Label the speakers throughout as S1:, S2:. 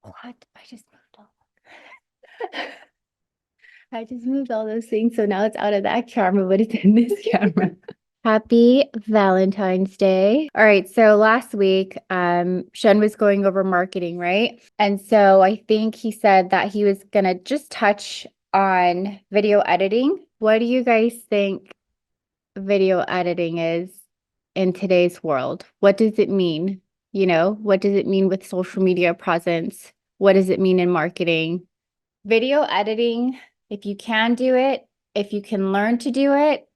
S1: What? I just moved all those things, so now it's out of that camera, but it's in this camera. Happy Valentine's Day. All right, so last week, Shen was going over marketing, right? And so I think he said that he was gonna just touch on video editing. What do you guys think video editing is in today's world? What does it mean? What does it mean with social media presence? What does it mean in marketing? Video editing, if you can do it, if you can learn to do it,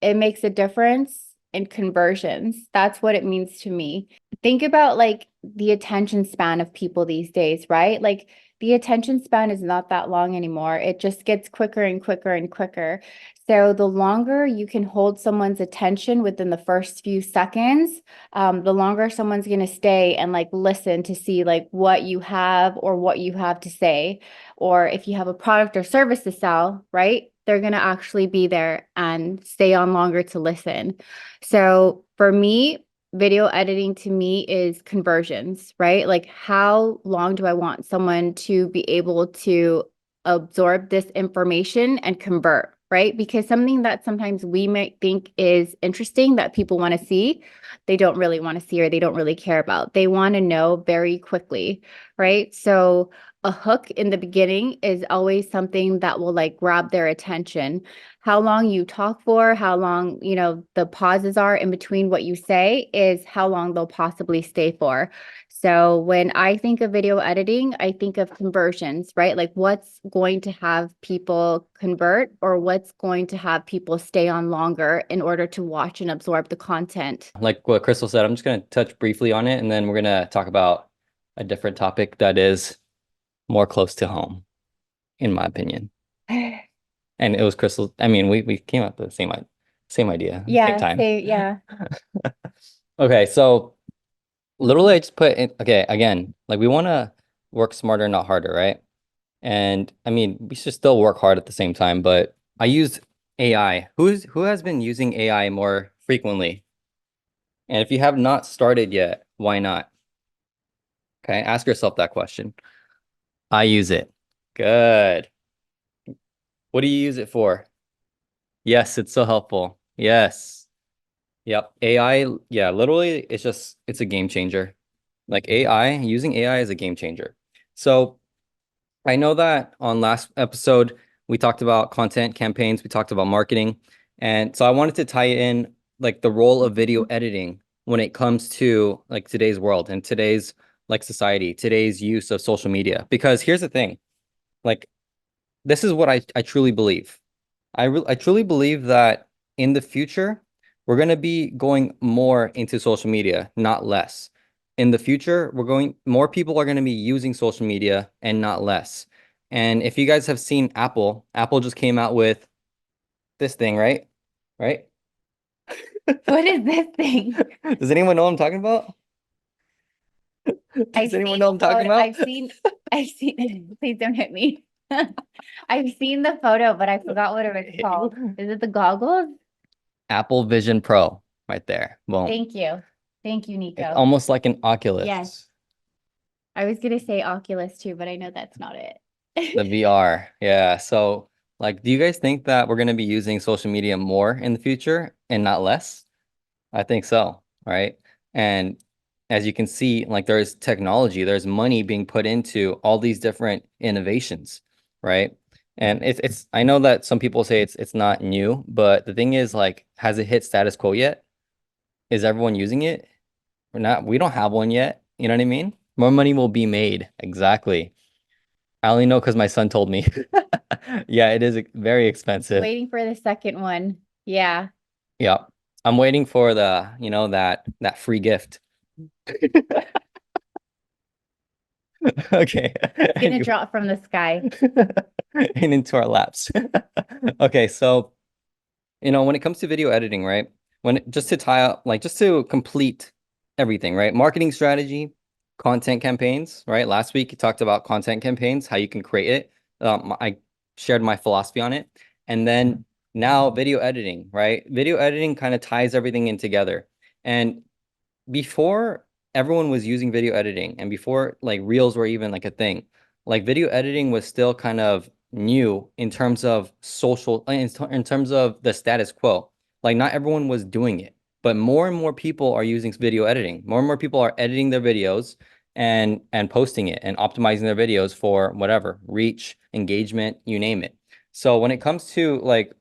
S1: it makes a difference in conversions. That's what it means to me. Think about like the attention span of people these days, right? Like the attention span is not that long anymore. It just gets quicker and quicker and quicker. So the longer you can hold someone's attention within the first few seconds, the longer someone's going to stay and like listen to see like what you have or what you have to say. Or if you have a product or service to sell, right? They're going to actually be there and stay on longer to listen. So for me, video editing to me is conversions, right? Like how long do I want someone to be able to absorb this information and convert, right? Because something that sometimes we might think is interesting that people want to see, they don't really want to see or they don't really care about. They want to know very quickly, right? So a hook in the beginning is always something that will like grab their attention. How long you talk for, how long, the pauses are in between what you say is how long they'll possibly stay for. So when I think of video editing, I think of conversions, right? Like what's going to have people convert or what's going to have people stay on longer in order to watch and absorb the content.
S2: Like what Crystal said, I'm just going to touch briefly on it and then we're going to talk about a different topic that is more close to home, in my opinion. And it was Crystal. I mean, we came up with the same idea, same
S1: Yeah,
S2: time.
S1: say yeah.
S2: Okay, so literally I just put in, okay, again, like we want to work smarter, not harder, right? And I mean, we should still work hard at the same time, but I used AI. Who has been using AI more frequently? And if you have not started yet, why not? Okay, ask yourself that question. I use it. Good. What do you use it for? Yes, it's so helpful. Yes. Yep. AI, yeah, literally it's a game changer. Like using AI is a game changer. So I know that on last episode we talked about content campaigns, we talked about marketing, and so I wanted to tie in like the role of video editing when it comes to like today's world and today's like society, today's use of social media. Because here's the thing, like this is what I truly believe. I truly believe that in the future, we're going to be going more into social media, not less. In the future, more people are going to be using social media and not less. And if you guys have seen Apple just came out with this thing, right? Right?
S1: What is this thing?
S2: Does anyone know what I'm talking about?
S1: I've
S2: Does anyone
S1: seen
S2: know what
S1: the
S2: I'm talking
S1: photo.
S2: about?
S1: I've seen, please don't hit me. I've seen the photo, but I forgot what it was called. Is it the goggles?
S2: Apple Vision Pro right there. Boom.
S1: Thank you. Thank you,
S2: It's
S1: Nico.
S2: almost like an
S1: Yes.
S2: Oculus.
S1: I was gonna say Oculus too, but I know that's not
S2: The
S1: it.
S2: VR. Yeah. So, like, do you guys think that we're going to be using social media more in the future and not less? I think so. Right. And as you can see, like, there's technology, there's money being put into all these different innovations. Right. And I know that some people say it's not new, but the thing is, like, has it hit status quo yet? Is everyone using it? We're not, we don't have one yet. You know what I mean? More money will be made. Exactly. I only know because my son told me. Yeah, it is very expensive.
S1: Waiting for the second one. Yeah.
S2: Yeah. I'm waiting for that free gift. Okay.
S1: It's gonna
S2: Anyway.
S1: drop from the sky.
S2: And into our laps. Okay, so when it comes to video editing, right? Just to tie up, like just to complete everything, right? Marketing strategy, content campaigns, right? Last week you talked about content campaigns, how you can create it. I shared my philosophy on it. And then now video editing, right? Video editing kind of ties everything in together. And before everyone was using video editing, and before like reels were even like a thing, like video editing was still kind of new in terms of social, in terms of the status quo. Like not everyone was doing it, but more and more people are using video editing. More and more people are editing their videos and posting it and optimizing their videos for whatever, reach, engagement, you name it. So when it comes to like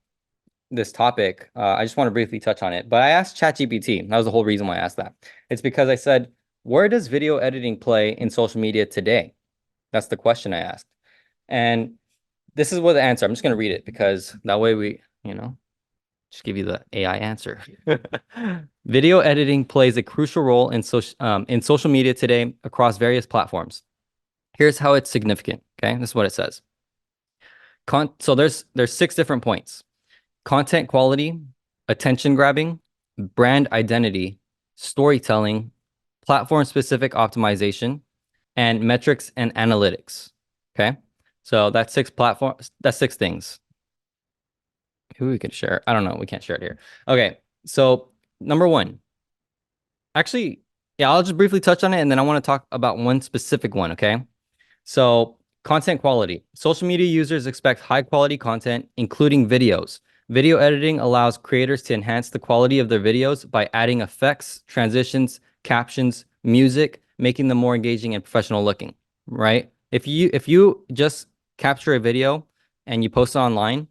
S2: this topic, I just want to briefly touch on it. But I asked ChatGPT. That was the whole reason why I asked that. It's because I said, where does video editing play in social media today? That's the question I asked. And this is what the answer. I'm just going to read it because that way just give you the AI answer. Video editing plays a crucial role in social media today across various platforms. Here's how it's significant. Okay, this is what it says. So there's 6 different points: content quality, attention grabbing, brand identity, storytelling, platform specific optimization, and metrics and analytics. Okay, so that's 6 platforms. That's 6 things. Who we could share? I don't know. We can't share it here. Okay, so number one, actually, yeah, I'll just briefly touch on it, and then I want to talk about one specific one. Okay. So content quality. Social media users expect high quality content, including videos. Video editing allows creators to enhance the quality of their videos by adding effects, transitions, captions, music, making them more engaging and professional looking, right? If you just capture a video and you post it online,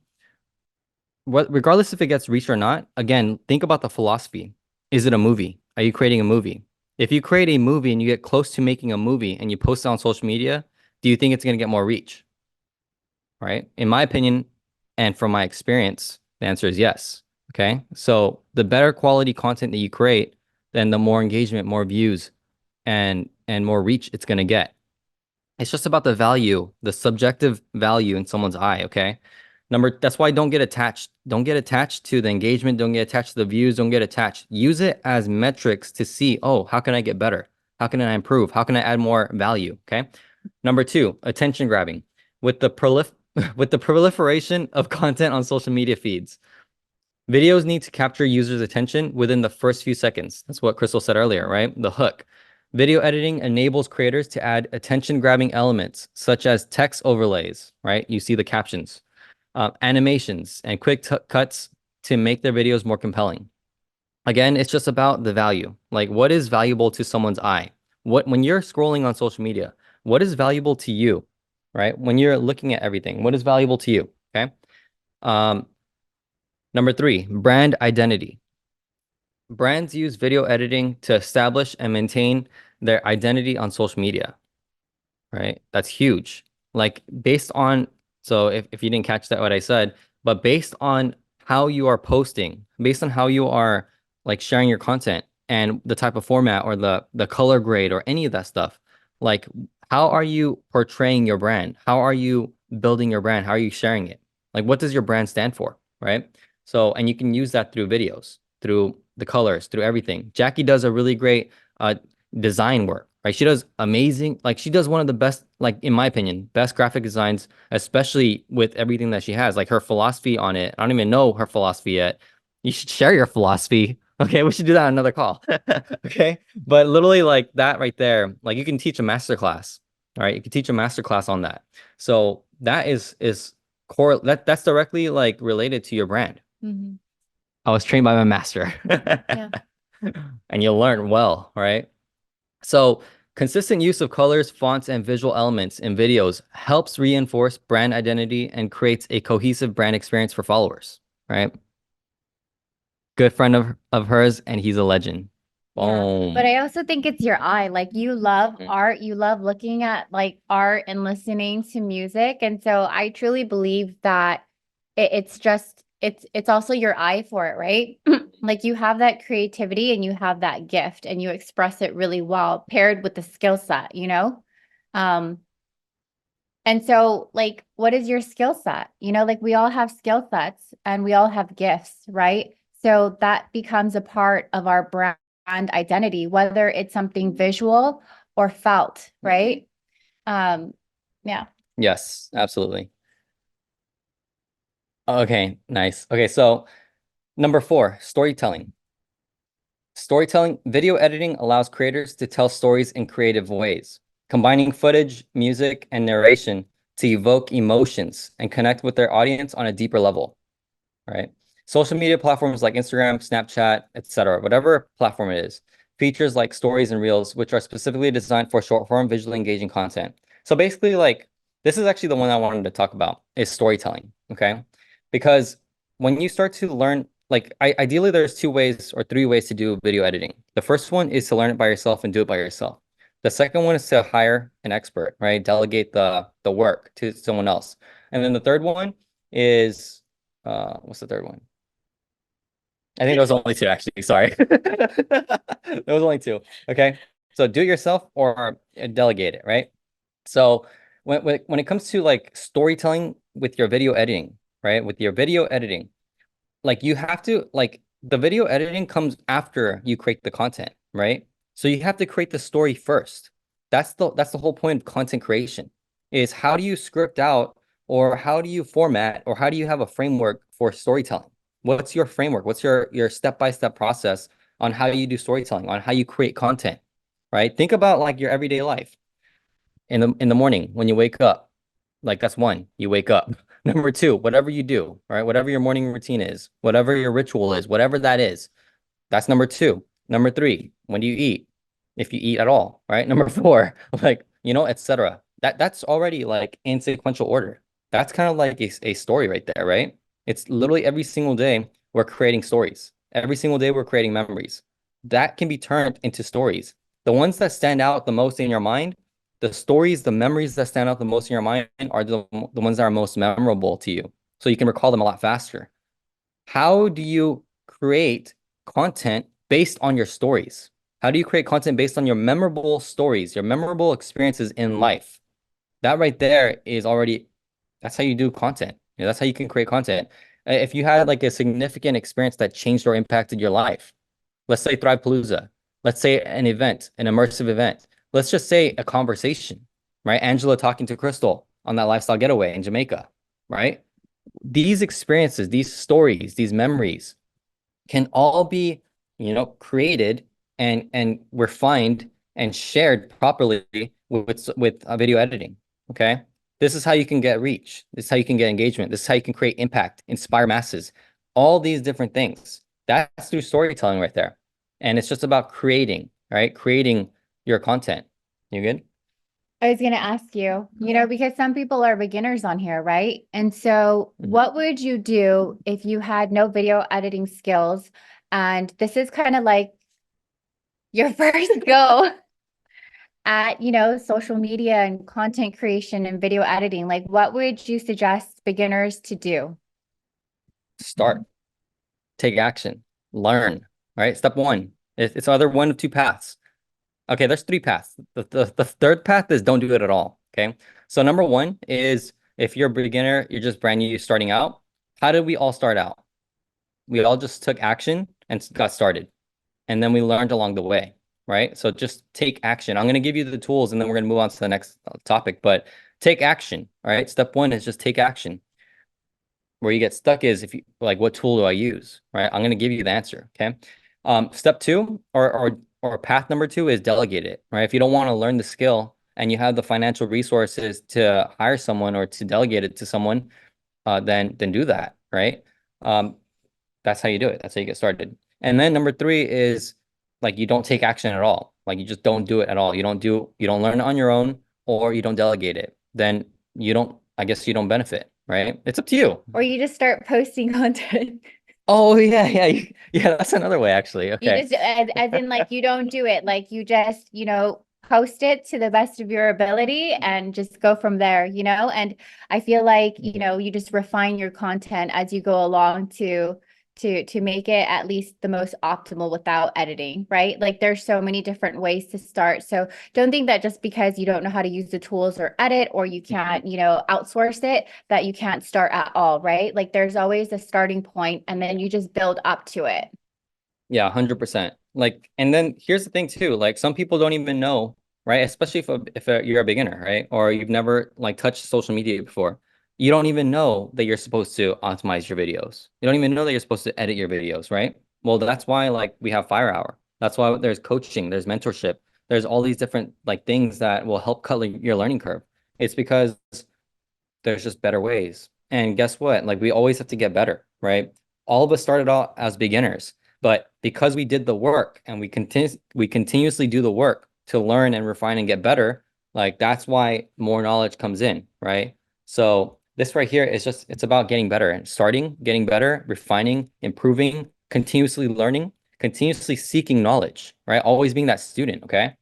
S2: regardless if it gets reach or not, again, think about the philosophy. Is it a movie? Are you creating a movie? If you create a movie and you get close to making a movie and you post it on social media, do you think it's going to get more reach? Right? In my opinion, and from my experience, the answer is yes. Okay. So the better quality content that you create, then the more engagement, more views, and more reach it's going to get. It's just about the value, the subjective value in someone's eye, okay? That's why don't get attached. Don't get attached to the engagement. Don't get attached to the views. Don't get attached. Use it as metrics to see, oh, how can I get better? How can I improve? How can I add more value? Okay. Number 2, attention grabbing. With the with the proliferation of content on social media feeds, videos need to capture users' attention within the first few seconds. That's what Crystal said earlier, right? The hook. Video editing enables creators to add attention-grabbing elements, such as text overlays, right? You see the captions, animations, and quick cuts to make their videos more compelling. Again, it's just about the value. Like, what is valuable to someone's eye? When you're scrolling on social media, what is valuable to you, right? When you're looking at everything, what is valuable to you? Okay. Um, Number 3, brand identity. Brands use video editing to establish and maintain their identity on social media, right? That's huge. Like based on, so if you didn't catch that what I said, but based on how you are posting, based on how you are like sharing your content and the type of format or the color grade or any of that stuff, like how are you portraying your brand? How are you building your brand? How are you sharing it? Like what does your brand stand for, right? So, and you can use that through videos, through the colors, through everything. Jackie does a really great design work, right? She does amazing, like she does one of the best, like in my opinion, best graphic designs, especially with everything that she has, like her philosophy on it. I don't even know her philosophy yet. You should share your philosophy. Okay, we should do that on another call. Okay, but literally like that right there, like you can teach a master class. All right, you can teach a master class on that. So that is core. That's directly like related to your brand.
S1: Mhm.
S2: I was trained by my master.
S1: Yeah.
S2: And you'll learn well, right? So consistent use of colors, fonts, and visual elements in videos helps reinforce brand identity and creates a cohesive brand experience for followers, right? Good friend of hers, and he's a legend.
S1: Yeah.
S2: Boom.
S1: But I also think it's your eye. Like you love
S2: Mhm.
S1: art, you love looking at like art and listening to music. And so I truly believe that it's just it's also your eye for it, right? Like you have that creativity and you have that gift and you express it really well paired with the skill set, you know? Um, and so, like, what is your skill set? You know, like we all have skill sets and we all have gifts, right? So that becomes a part of our brand identity, whether it's something visual or felt, right? Um, yeah.
S2: Yes, absolutely. Okay, nice. Okay, so number 4, storytelling. Storytelling, video editing allows creators to tell stories in creative ways, combining footage, music, and narration to evoke emotions and connect with their audience on a deeper level, right? Social media platforms like Instagram, Snapchat, etc., whatever platform it is, features like stories and reels, which are specifically designed for short form, visually engaging content. So basically, like, this is actually the one I wanted to talk about is storytelling, okay? Because when you start to learn, like, ideally, there's two ways or three ways to do video editing. The first one is to learn it by yourself and do it by yourself. The second one is to hire an expert, right? Delegate the work to someone else. And then the third one is what's the third one? I think there was only two actually. Sorry. There was only two. Okay. So do it yourself or delegate it, right? So when it comes to like storytelling with your video editing, right? With your video editing, like you have to like the video editing comes after you create the content, right? So you have to create the story first. That's the whole point of content creation is how do you script out or how do you format or how do you have a framework for storytelling? What's your framework? What's your step-by-step process on how you do storytelling, on how you create content, right? Think about like your everyday life in the morning when you wake up. Like that's one, you wake up. Number two, whatever you do, right? Whatever your morning routine is, whatever your ritual is, whatever that is, that's number two. Number three, when do you eat? If you eat at all, right? Number four, like, etc. That's already like in sequential order. That's kind of like a story right there, right? It's literally every single day we're creating stories. Every single day we're creating memories. That can be turned into stories. The ones that stand out the most in your mind, the stories, the memories that stand out the most in your mind are the ones that are most memorable to you. So you can recall them a lot faster. How do you create content based on your stories? How do you create content based on your memorable stories, your memorable experiences in life? That right there is already, that's how you do content. That's how you can create content. If you had like a significant experience that changed or impacted your life, let's say Thrivepalooza, let's say an event, an immersive event, let's just say a conversation, right? Angela talking to Crystal on that lifestyle getaway in Jamaica, right? These experiences, these stories, these memories can all be, created and refined and shared properly with video editing. Okay. This is how you can get reach. This is how you can get engagement. This is how you can create impact, inspire masses, all these different things. That's through storytelling right there. And it's just about creating, right? Creating your content. You good?
S1: I was going to ask you, because some people are beginners on here, right? And so, what would you do if you had no video editing skills? And this is kind of like your first go at, social media and content creation and video editing. Like, what would you suggest beginners to do?
S2: Start, take action, learn, right? Step one, it's either one of two paths. Okay, there's three paths. The third path is don't do it at all. Okay. So number one is if you're a beginner, you're just brand new, starting out. How did we all start out? We all just took action and got started. And then we learned along the way, right? So just take action. I'm going to give you the tools and then we're going to move on to the next topic, but take action. All right. Step one is just take action. Where you get stuck is if you like, what tool do I use? Right. I'm going to give you the answer. Okay. Step two or path number two is delegate it, right? If you don't want to learn the skill and you have the financial resources to hire someone or to delegate it to someone, then do that, right? Um, that's how you do it. That's how you get started. And then number three is like you don't take action at all. Like you just don't do it at all. You don't learn it on your own or you don't delegate it. Then I guess you don't benefit, right? It's up to you.
S1: Or you just start posting content.
S2: Oh yeah, yeah, yeah. That's another way actually.
S1: You
S2: Okay.
S1: just, as in, like, you don't do it. Like, you just, post it to the best of your ability and just go from there, And I feel like, you just refine your content as you go along to make it at least the most optimal without editing, right? Like, there's so many different ways to start. So don't think that just because you don't know how to use the tools or edit or you can't, outsource it, that you can't start at all, right? Like, there's always a starting point and then you just build up to it.
S2: Yeah, 100%. Like, and then here's the thing too, like some people don't even know, right? Especially if you're a beginner, right? Or you've never like touched social media before. You don't even know that you're supposed to optimize your videos. You don't even know that you're supposed to edit your videos, right? Well, that's why like we have Fire Hour. That's why there's coaching, there's mentorship, there's all these different like things that will help cut your learning curve. It's because there's just better ways. And guess what? Like we always have to get better, right? All of us started out as beginners, but because we did the work and we continuously do the work to learn and refine and get better, like that's why more knowledge comes in, right? So this right here is just it's about getting better and starting, getting better, refining, improving, continuously learning, continuously seeking knowledge, right? Always being that student, okay?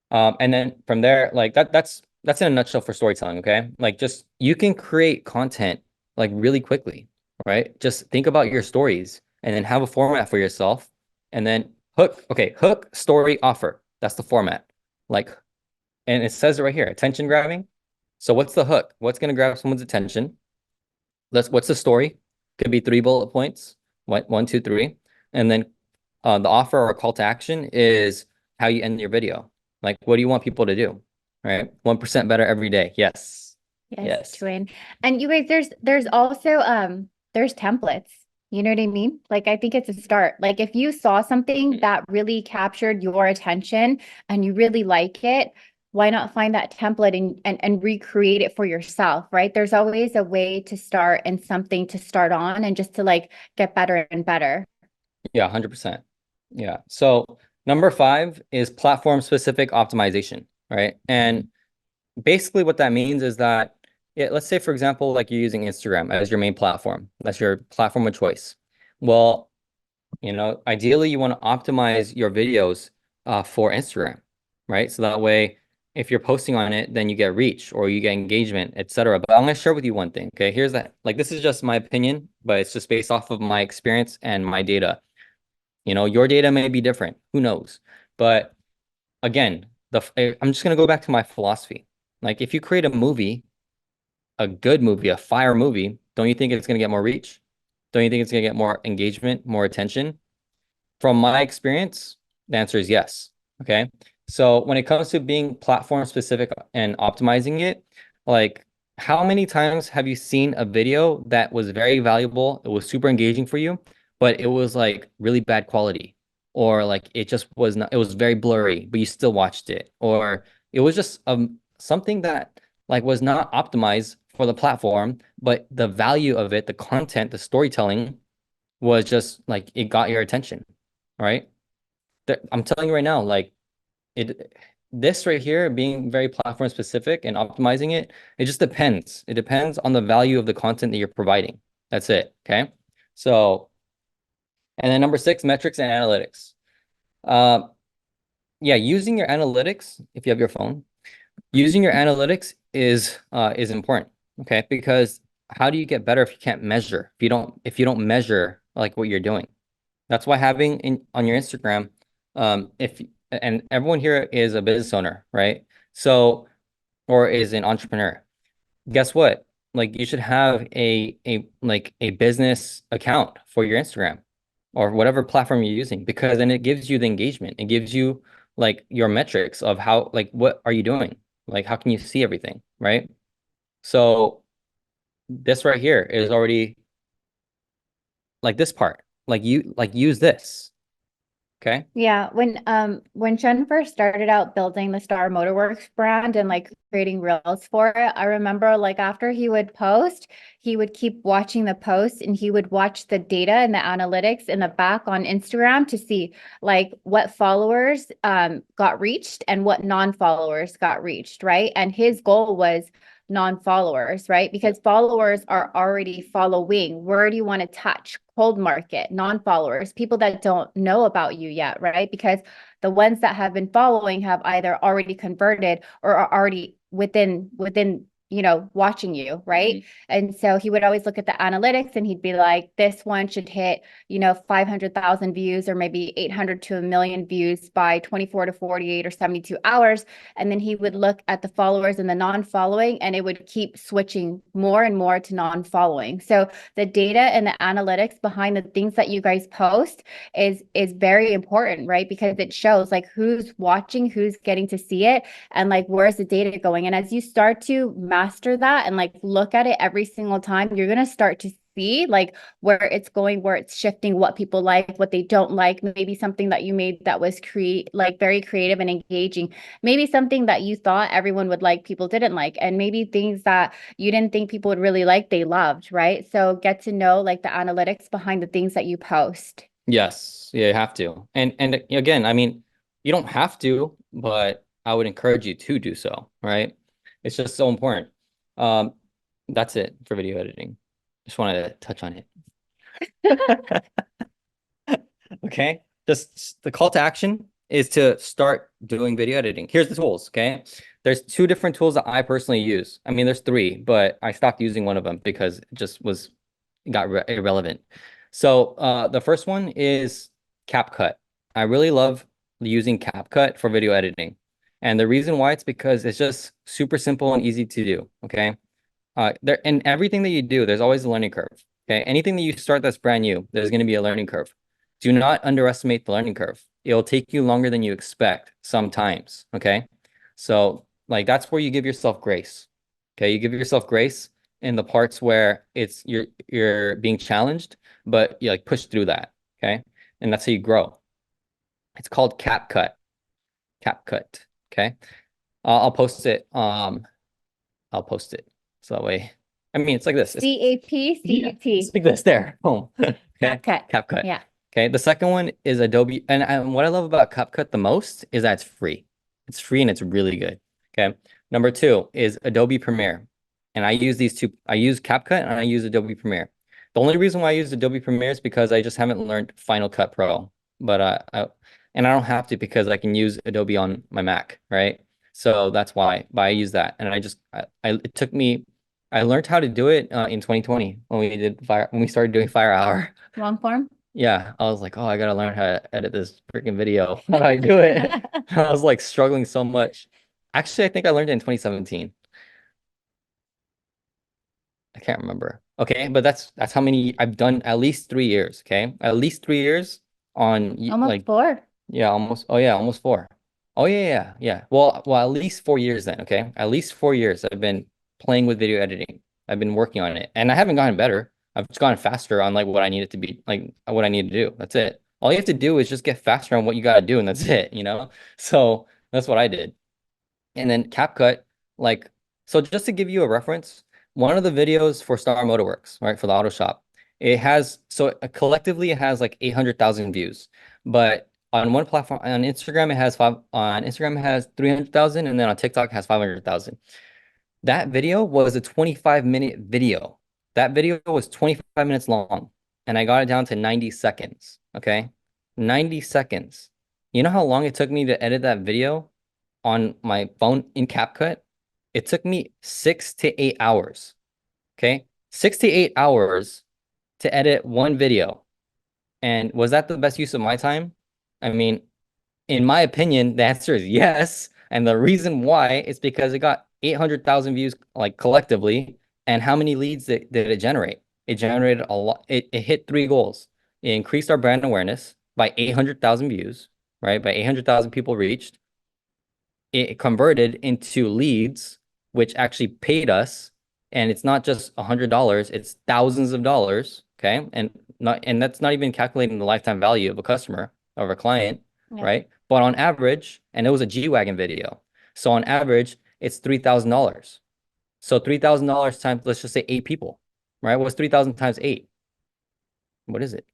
S2: And then from there, like that's in a nutshell for storytelling, okay? Like just you can create content like really quickly, right? Just think about your stories and then have a format for yourself and then hook, story, offer. That's the format. Like, and it says it right here, attention grabbing. So what's the hook? What's going to grab someone's attention? What's the story? Could be 3 bullet points, one, two, three. And then the offer or call to action is how you end your video. Like, what do you want people to do? Right? 1% better every day. Yes.
S1: Yes,
S2: Yes.
S1: twin. And you guys, there's also there's templates. You know what I mean? Like I think it's a start. Like if you saw something that really captured your attention and you really like it, why not find that template and recreate it for yourself, right? There's always a way to start and something to start on and just to like get better and better.
S2: Yeah, 100%. Yeah. So number 5 is platform specific optimization, right? And basically what that means is that yeah, let's say for example, like you're using Instagram as your main platform. That's your platform of choice. Well, ideally you want to optimize your videos for Instagram, right? So that way, if you're posting on it, then you get reach or you get engagement, etc. But I'm going to share with you one thing, okay? Here's that. Like this is just my opinion, but it's just based off of my experience and my data. Your data may be different. Who knows? But again, I'm just going to go back to my philosophy. Like if you create a movie, a good movie, a fire movie, don't you think it's going to get more reach? Don't you think it's going to get more engagement, more attention? From my experience, the answer is yes. Okay. So when it comes to being platform specific and optimizing it, like how many times have you seen a video that was very valuable, it was super engaging for you, but it was like really bad quality, or like it just was not, it was very blurry, but you still watched it, or it was just something that like was not optimized for the platform, but the value of it, the content, the storytelling was just like it got your attention, right? I'm telling you right now, like it, this right here being very platform specific and optimizing it, it just depends. It depends on the value of the content that you're providing. That's it. Okay. So, and then number 6, metrics and analytics. Uh, yeah, using your analytics, if you have your phone, using your analytics is important. Okay, because how do you get better if you can't measure? If you don't measure like what you're doing? That's why having on your Instagram, if and everyone here is a business owner, right? So, or is an entrepreneur. Guess what? Like you should have a business account for your Instagram or whatever platform you're using, because then it gives you the engagement. It gives you like your metrics of how like what are you doing? Like how can you see everything, right? So this right here is already like this part. Like you like use this. Okay.
S1: Yeah, when Chen first started out building the Star Motorworks brand and like creating reels for it, I remember like after he would post, he would keep watching the post and he would watch the data and the analytics in the back on Instagram to see like what followers got reached and what non-followers got reached, right? And his goal was non-followers, right? Because followers are already following. Where do you want to touch? Cold market, non-followers, people that don't know about you yet, right? Because the ones that have been following have either already converted or are already within watching you, right? Mm-hmm. And so he would always look at the analytics and he'd be like, this one should hit 500,000 views or maybe 800 to a million views by 24 to 48 or 72 hours. And then he would look at the followers and the non-following, and it would keep switching more and more to non-following. So the data and the analytics behind the things that you guys post is very important, right? Because it shows like who's watching, who's getting to see it, and like where's the data going. And as you start to master that and like look at it every single time, you're going to start to see like where it's going, where it's shifting, what people like, what they don't like, maybe something that you made that was very creative and engaging, maybe something that you thought everyone would like, people didn't like, and maybe things that you didn't think people would really like, they loved, right? So get to know like the analytics behind the things that you post.
S2: Yes, yeah, you have to. And again, I mean, you don't have to, but I would encourage you to do so, right? It's just so important. Um, that's it for video editing. Just wanted to touch on it. Okay. Just the call to action is to start doing video editing. Here's the tools, okay? There's two different tools that I personally use. I mean, there's three, but I stopped using one of them because it just got irrelevant. So the first one is CapCut. I really love using CapCut for video editing. And the reason why it's because it's just super simple and easy to do, okay? There and everything that you do, there's always a learning curve. Okay. Anything that you start that's brand new, there's going to be a learning curve. Do not underestimate the learning curve. It'll take you longer than you expect sometimes. Okay. So like that's where you give yourself grace. Okay. You give yourself grace in the parts where you're being challenged, but you like push through that. Okay. And that's how you grow. It's called CapCut. CapCut. Okay. I'll post it. I'll post it. So that way, I mean, it's like this.
S1: CAPCUT.
S2: It's like this. There. Boom. Okay.
S1: CapCut.
S2: CapCut.
S1: Yeah.
S2: Okay. The second one is Adobe. And what I love about CapCut the most is that it's free. It's free and it's really good. Okay. Number two is Adobe Premiere. And I use these two. I use CapCut and I use Adobe Premiere. The only reason why I use Adobe Premiere is because I just haven't learned Final Cut Pro. But and I don't have to because I can use Adobe on my Mac, right? So that's why. But I use that, and it took me. I learned how to do it in 2020 when we started doing Fire Hour.
S1: Long form.
S2: Yeah, I was like, oh, I gotta learn how to edit this freaking video. How do I do it? I was like struggling so much. Actually, I think I learned it in 2017. I can't remember. Okay, but that's how many I've done at least 3 years. Okay, at least 3 years on
S1: Almost
S2: like
S1: four.
S2: yeah, almost. Oh yeah, almost four. Oh yeah, yeah, yeah. Well, at least 4 years then. Okay, at least 4 years I've been playing with video editing. I've been working on it, and I haven't gotten better. I've just gotten faster on like what I need it to be, like what I need to do. That's it. All you have to do is just get faster on what you got to do, and that's it. So that's what I did. And then CapCut, like, so just to give you a reference, one of the videos for Star Motorworks, right, for the auto shop, collectively it has like 800,000 views, but on one platform, on Instagram, on Instagram it has 300,000, and then on TikTok it has 500,000. That video was a 25-minute video. That video was 25 minutes long, and I got it down to 90 seconds. Okay. 90 seconds. You know how long it took me to edit that video on my phone in CapCut? It took me 6 to 8 hours. Okay. 6 to 8 hours to edit one video. And was that the best use of my time? I mean, in my opinion, the answer is yes. And the reason why is because it got 800,000 views like collectively. And how many leads did it generate? It generated a lot. It hit three goals. It increased our brand awareness by 800,000 views, right? By 800,000 people reached. It converted into leads, which actually paid us. And it's not just $100, it's thousands of dollars. Okay. And that's not even calculating the lifetime value of a customer, of a client,
S1: Yeah.
S2: right? But on average, and it was a G-Wagon video. So on average, it's $3,000. So $3,000 times, let's just say 8 people, right? What's 3,000 times 8? What is it?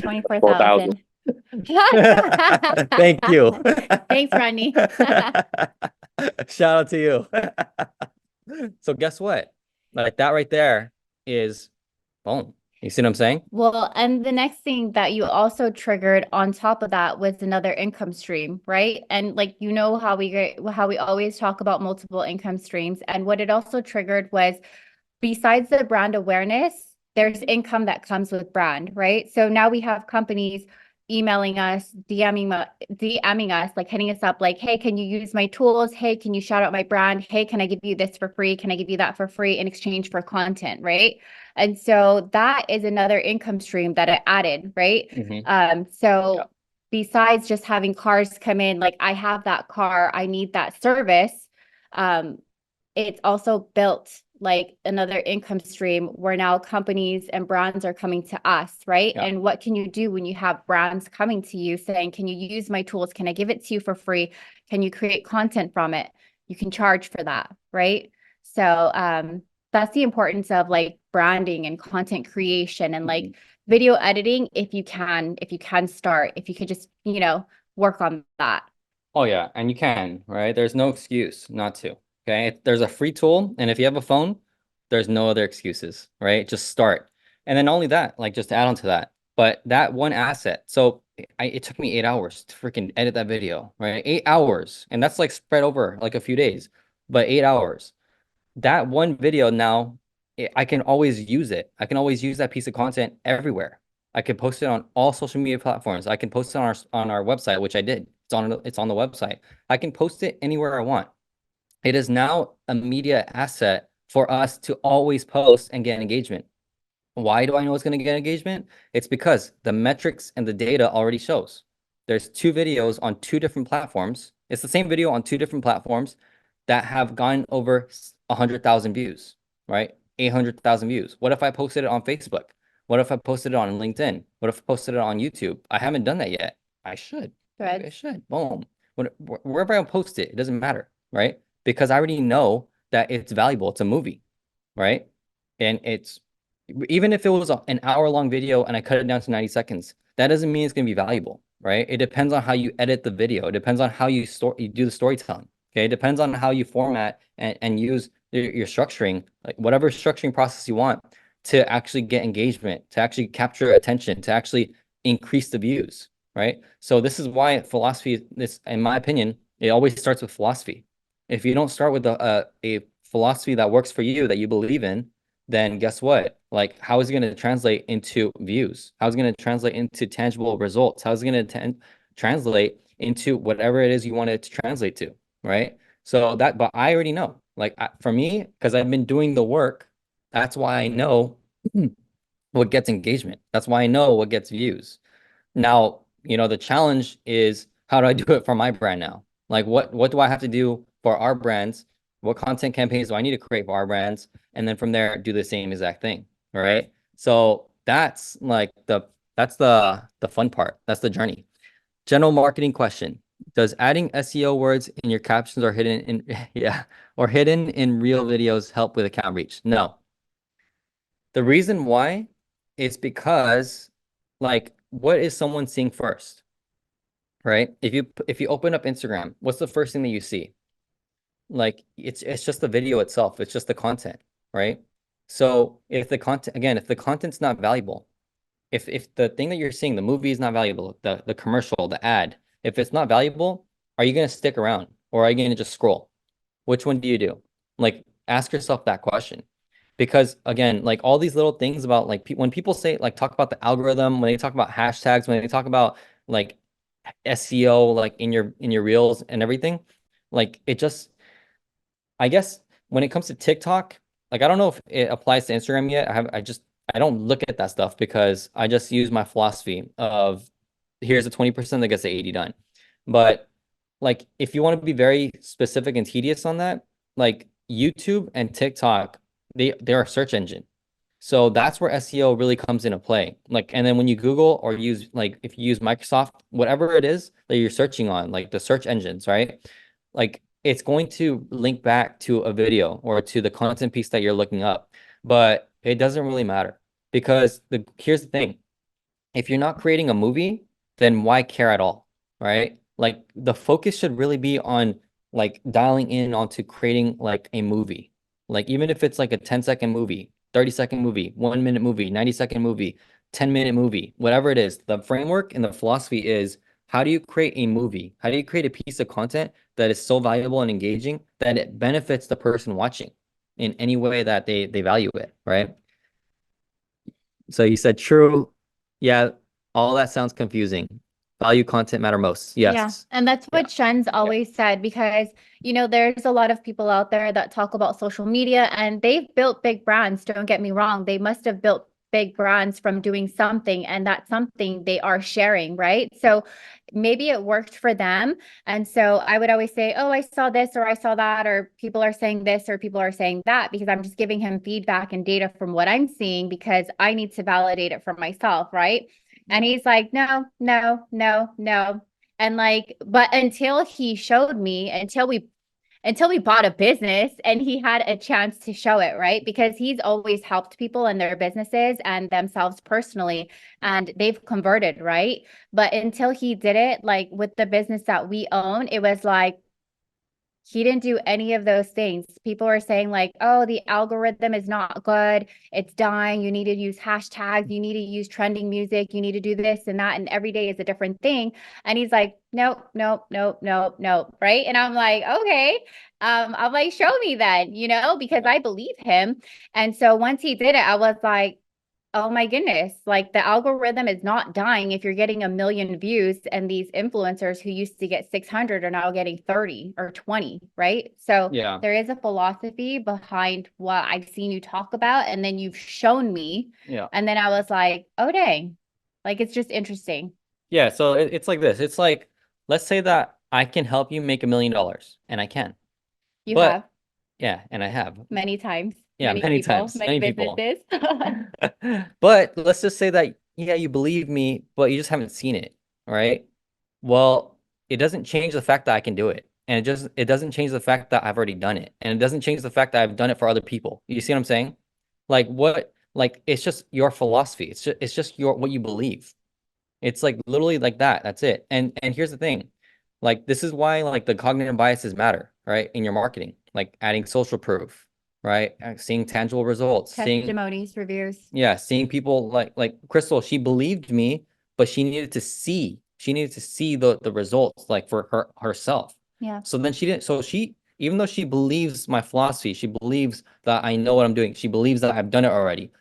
S1: 24,000.
S2: Thank you.
S1: Thanks, Rodney.
S2: Shout out to you. So guess what? Like that right there is boom. You see what I'm saying?
S1: Well, and the next thing that you also triggered on top of that was another income stream, right? And like how we always talk about multiple income streams, and what it also triggered was, besides the brand awareness, there's income that comes with brand, right? So now we have companies emailing us, DMing us, like hitting us up like, hey, can you use my tools? Hey, can you shout out my brand? Hey, can I give you this for free? Can I give you that for free in exchange for content, right? And so that is another income stream that I added, right? So
S2: Yeah.
S1: besides just having cars come in, like I have that car, I need that service. It's also built like another income stream where now companies and brands are coming to us, right?
S2: Yeah.
S1: And what can you do when you have brands coming to you saying, can you use my tools? Can I give it to you for free? Can you create content from it? You can charge for that, right? So that's the importance of like branding and content creation and like video editing if you can start, if you could just, work on that.
S2: Oh yeah, and you can, right? There's no excuse not to. Okay. If there's a free tool, and if you have a phone, there's no other excuses, right? Just start. And then not only that, like just to add on to that, but that one asset. So it took me 8 hours to freaking edit that video, right? 8 hours. And that's like spread over like a few days, but 8 hours. That one video now, I can always use it. I can always use that piece of content everywhere. I can post it on all social media platforms. I can post it on our website, which I did. It's on the website. I can post it anywhere I want. It is now a media asset for us to always post and get engagement. Why do I know it's going to get engagement? It's because the metrics and the data already shows. There's two videos on two different platforms. It's the same video on two different platforms that have gone over 100,000 views, right? 800,000 views. What if I posted it on Facebook? What if I posted it on LinkedIn? What if I posted it on YouTube? I haven't done that yet. I should. Maybe I should. Boom. Wherever I post it, it doesn't matter, right? Because I already know that it's valuable. It's a movie, right? And it's even if it was an hour-long video and I cut it down to 90 seconds, that doesn't mean it's going to be valuable, right? It depends on how you edit the video. It depends on how you do the storytelling. Okay. It depends on how you format and use your structuring, like whatever structuring process you want to actually get engagement, to actually capture attention, to actually increase the views, right? So this is why philosophy, this, in my opinion, it always starts with philosophy. If you don't start with a philosophy that works for you, that you believe in, then guess what? Like, how is it going to translate into views? How is it going to translate into tangible results? How is it going to translate into whatever it is you want it to translate to, right? So that, but I already know, like for me, because I've been doing the work, that's why I know what gets engagement. That's why I know what gets views. Now, the challenge is how do I do it for my brand now? Like what do I have to do for our brands? What content campaigns do I need to create for our brands? And then from there, do the same exact thing. All right. So that's like that's the fun part. That's the journey. General marketing question. Does adding SEO words in your captions or hidden in yeah, or hidden in real videos help with account reach? No. The reason why is because like what is someone seeing first? Right? If you open up Instagram, what's the first thing that you see? Like it's just the video itself, it's just the content, right? So if the content's not valuable, if the thing that you're seeing, the movie is not valuable, the commercial, the ad, if it's not valuable, are you gonna stick around or are you gonna just scroll? Which one do you do? Like ask yourself that question. Because again, like all these little things about like when people say like talk about the algorithm, when they talk about hashtags, when they talk about like SEO, like in your reels and everything, like it just I guess when it comes to TikTok, like I don't know if it applies to Instagram yet. I don't look at that stuff because I just use my philosophy of here's the 20% that gets the 80 done. But like if you want to be very specific and tedious on that, like YouTube and TikTok, they're a search engine. So that's where SEO really comes into play. Like, and then when you Google or use like if you use Microsoft, whatever it is that you're searching on, like the search engines, right? Like it's going to link back to a video or to the content piece that you're looking up. But it doesn't really matter because here's the thing. If you're not creating a movie, then why care at all? Right? Like the focus should really be on like dialing in onto creating like a movie. Like even if it's like a 10-second movie, 30-second movie, 1 minute movie, 90-second movie, 10-minute movie, whatever it is, the framework and the philosophy is how do you create a movie? How do you create a piece of content that is so valuable and engaging that it benefits the person watching in any way that they value it, right? So you said true. Yeah, all that sounds confusing. Value content matter most.
S1: Yeah.
S2: Yes.
S1: And that's
S2: Yeah.
S1: what Shen's
S2: Yeah.
S1: always said because, there's a lot of people out there that talk about social media and they've built big brands. Don't get me wrong. They must have built big brands from doing something, and that's something they are sharing, right? So maybe it worked for them. And so I would always say, oh, I saw this or I saw that, or people are saying this or people are saying that, because I'm just giving him feedback and data from what I'm seeing because I need to validate it for myself, right? And he's like, no, no, no, no. And like, but until he showed me, until we bought a business and he had a chance to show it, right? Because he's always helped people in their businesses and themselves personally, and they've converted, right? But until he did it, like with the business that we own, it was like, he didn't do any of those things. People were saying like, oh, the algorithm is not good. It's dying. You need to use hashtags. You need to use trending music. You need to do this and that. And every day is a different thing. And he's like, nope, nope, nope, nope, nope. Right. And I'm like, okay. I'm like, show me then, because I believe him. And so once he did it, I was like, oh my goodness, like the algorithm is not dying if you're getting a million views, and these influencers who used to get 600 are now getting 30 or 20, right? So
S2: Yeah.
S1: there is a philosophy behind what I've seen you talk about, and then you've shown me.
S2: Yeah.
S1: And then I was like, oh dang, like it's just interesting.
S2: Yeah. So it's like this. It's like, let's say that I can help you make $1 million, and I can.
S1: You have
S2: But yeah, and I have.
S1: many times,
S2: Yeah,
S1: many
S2: many
S1: people,
S2: times,
S1: many
S2: many people.
S1: businesses.
S2: But let's just say that, yeah, you believe me, but you just haven't seen it, right? Well, it doesn't change the fact that I can do it. And it doesn't change the fact that I've already done it. And it doesn't change the fact that I've done it for other people. You see what I'm saying? Like it's just your philosophy. It's just your what you believe. It's like literally like that. That's it. And here's the thing. Like this is why like the cognitive biases matter, right? In your marketing, like adding social proof, right? Seeing tangible results, seeing
S1: Testimonies, reviews.
S2: yeah, seeing people like Crystal, she believed me, but she needed to see the results like for herself.
S1: Yeah.
S2: So then she didn't, so she, even though she believes my philosophy, she believes that I know what I'm doing, she believes that I've done it already,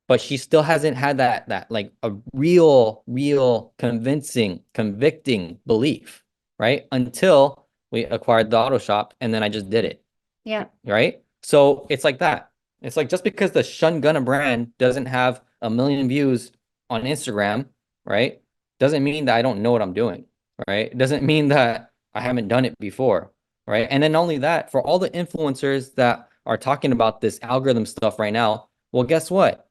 S2: but she still hasn't had that like a real convincing, convicting belief, right? Until we acquired the auto shop and then I just did it,
S1: Yeah.
S2: right? So it's like that. It's like just because the Shun Gunna brand doesn't have a million views on Instagram, right? Doesn't mean that I don't know what I'm doing, right? It doesn't mean that I haven't done it before, right? And then not only that, for all the influencers that are talking about this algorithm stuff right now, well, guess what?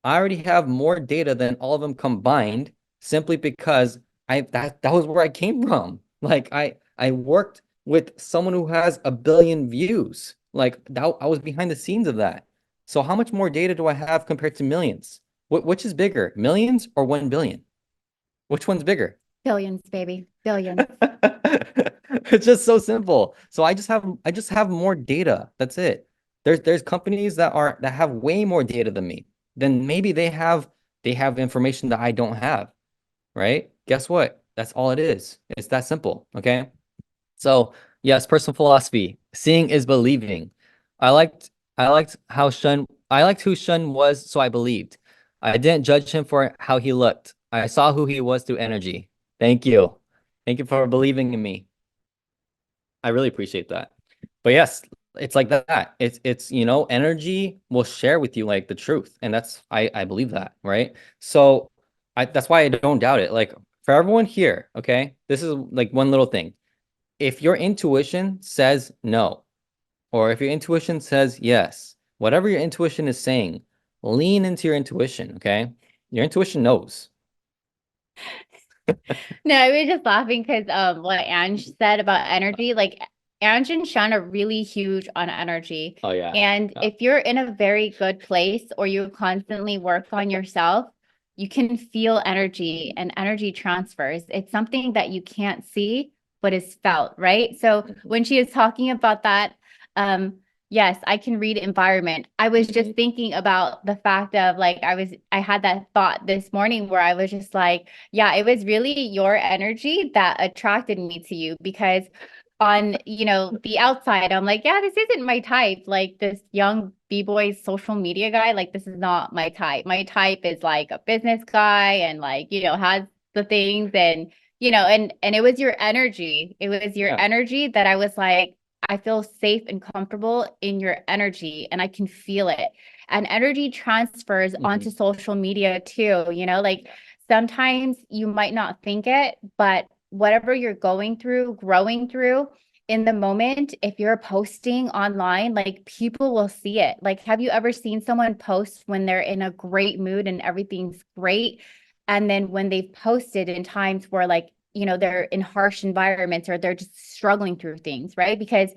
S2: I already have more data than all of them combined simply because that was where I came from. Like I worked with someone who has a billion views. Like that, I was behind the scenes of that. So how much more data do I have compared to millions? Which is bigger, millions or 1 billion? Which one's bigger?
S1: Billions, baby. Billions.
S2: It's just so simple. So I just have more data. That's it. There's companies that have way more data than me. Then maybe they have information that I don't have, right? Guess what? That's all it is. It's that simple, okay? So, yes, personal philosophy. Seeing is believing. I liked who Shun was, so I believed. I didn't judge him for how he looked. I saw who he was through energy. Thank you. Thank you for believing in me. I really appreciate that. But yes, it's like that. It's energy will share with you like the truth. And I believe that, right? So that's why I don't doubt it. Like for everyone here, okay, this is like one little thing. If your intuition says no, or if your intuition says yes, whatever your intuition is saying, lean into your intuition, okay? Your intuition knows.
S1: No, I was just laughing because what Ange said about energy, like Ange and Sean are really huge on energy.
S2: Oh yeah.
S1: And
S2: Yeah.
S1: if you're in a very good place or you constantly work on yourself, you can feel energy and energy transfers. It's something that you can't see, but is felt, right? So when she is talking about that, yes, I can read environment. I was just thinking about the fact of like I had that thought this morning where I was just like, yeah, it was really your energy that attracted me to you because on, the outside, I'm like, yeah, this isn't my type. Like this young B-boy social media guy, like this is not my type. My type is like a business guy and like, has the things and it was your energy. It was your
S2: Yeah.
S1: energy that I was like, I feel safe and comfortable in your energy and I can feel it. And energy transfers
S2: Mhm.
S1: onto social media too, like sometimes you might not think it, but whatever you're going through, growing through in the moment, if you're posting online, like people will see it. Like, have you ever seen someone post when they're in a great mood and everything's great? And then when they've posted in times where like, they're in harsh environments or they're just struggling through things, right? Because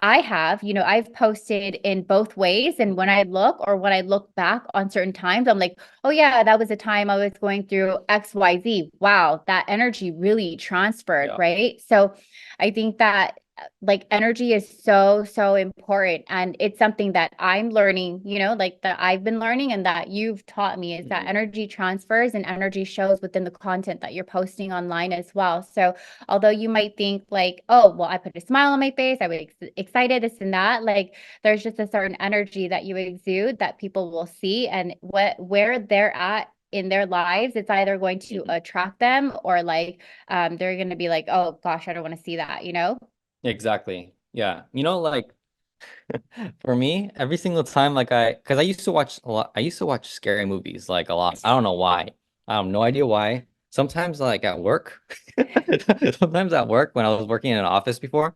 S1: I've posted in both ways. And when I look or when I look back on certain times, I'm like, oh, yeah, that was a time I was going through XYZ. Wow, that energy really transferred,
S2: Yeah.
S1: right? So I think that like energy is so, so important. And it's something that I'm learning, like that I've been learning and that you've taught me is that
S2: Mhm.
S1: energy transfers and energy shows within the content that you're posting online as well. So although you might think like, oh, well, I put a smile on my face, I was excited, this and that. Like there's just a certain energy that you exude that people will see and where they're at in their lives, it's either going to
S2: Mhm.
S1: attract them or like they're going to be like, oh gosh, I don't want to see that.
S2: Exactly. Yeah. Like for me, every single time, because I used to watch a lot, I used to watch scary movies like a lot. I don't know why. I have no idea why. Sometimes, like at work, sometimes at work when I was working in an office before,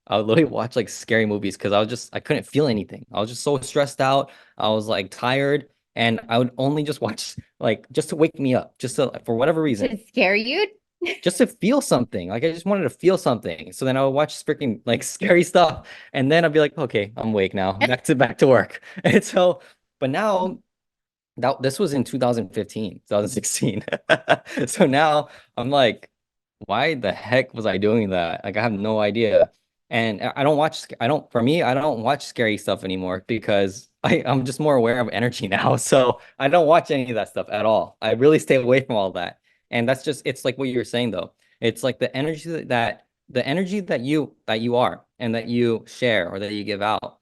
S2: I would literally watch like scary movies because I couldn't feel anything. I was just so stressed out. I was like tired, and I would only just watch like just to wake me up, just to, for whatever
S1: To
S2: reason
S1: scare you.
S2: just to feel something. Like I just wanted to feel something. So then I would watch freaking like scary stuff, and then I'd be like, okay, I'm awake now, back to work. And so, but now that this was in 2015, 2016. So now I'm like, why the heck was I doing that? Like I have no idea. And I don't watch, I don't, for me, I don't watch scary stuff anymore because I'm just more aware of energy now. So I don't watch any of that stuff at all. I really stay away from all that. And that's just, it's like what you were saying though. It's like the energy that you are and that you share or that you give out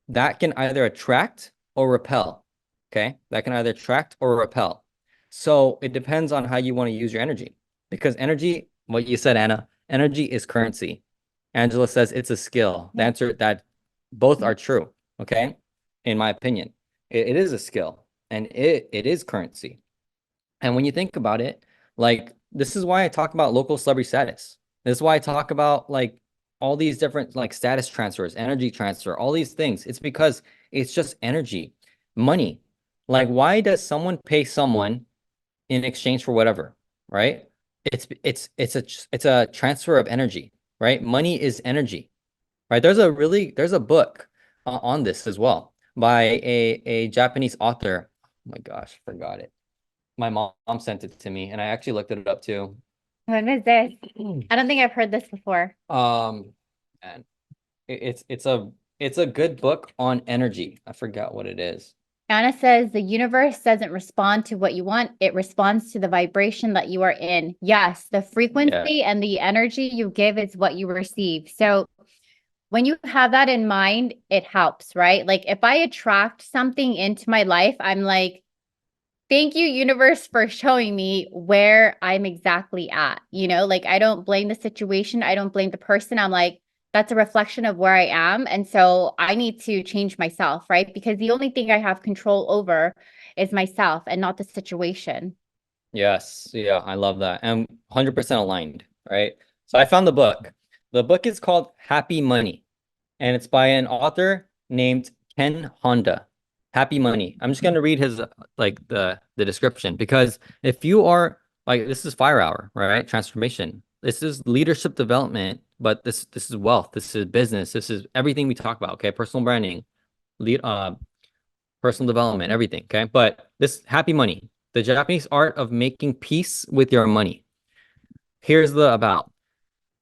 S2: that can either attract or repel. Okay. That can either attract or repel. So it depends on how you want to use your energy. Because energy, what you said, Anna, energy is currency. Angela says it's a skill. The
S1: Yeah.
S2: answer that both are true. Okay. In my opinion, it is a skill and it is currency. And when you think about it, like this is why I talk about local celebrity status. This is why I talk about like all these different like status transfers, energy transfer, all these things. It's because it's just energy, money. Like why does someone pay someone in exchange for whatever, right? It's a transfer of energy, right? Money is energy, right? There's a book on this as well by a Japanese author. Oh my gosh, forgot it. My mom sent it to me, and I actually looked it up too.
S1: What is this? I don't think I've heard this before.
S2: Um, and it's a good book on energy. I forgot what it is.
S1: Anna says the universe doesn't respond to what you want, it responds to the vibration that you are in. Yes, the
S2: Yeah.
S1: frequency and the energy you give is what you receive. So when you have that in mind, it helps, right? Like if I attract something into my life, I'm like, thank you, universe, for showing me where I'm exactly at. Like I don't blame the situation, I don't blame the person. I'm like, that's a reflection of where I am. And so I need to change myself, right? Because the only thing I have control over is myself and not the situation.
S2: Yes. Yeah, I love that. I'm 100% aligned, right? So I found the book. The book is called Happy Money, and it's by an author named Ken Honda. Happy Money. I'm just gonna read his like the description because if you are like this is Fire Hour, right? Transformation. This is leadership development, but this is wealth. This is business. This is everything we talk about. Okay, personal branding, lead, personal development, everything. Okay, but this Happy Money, the Japanese art of making peace with your money. Here's the about.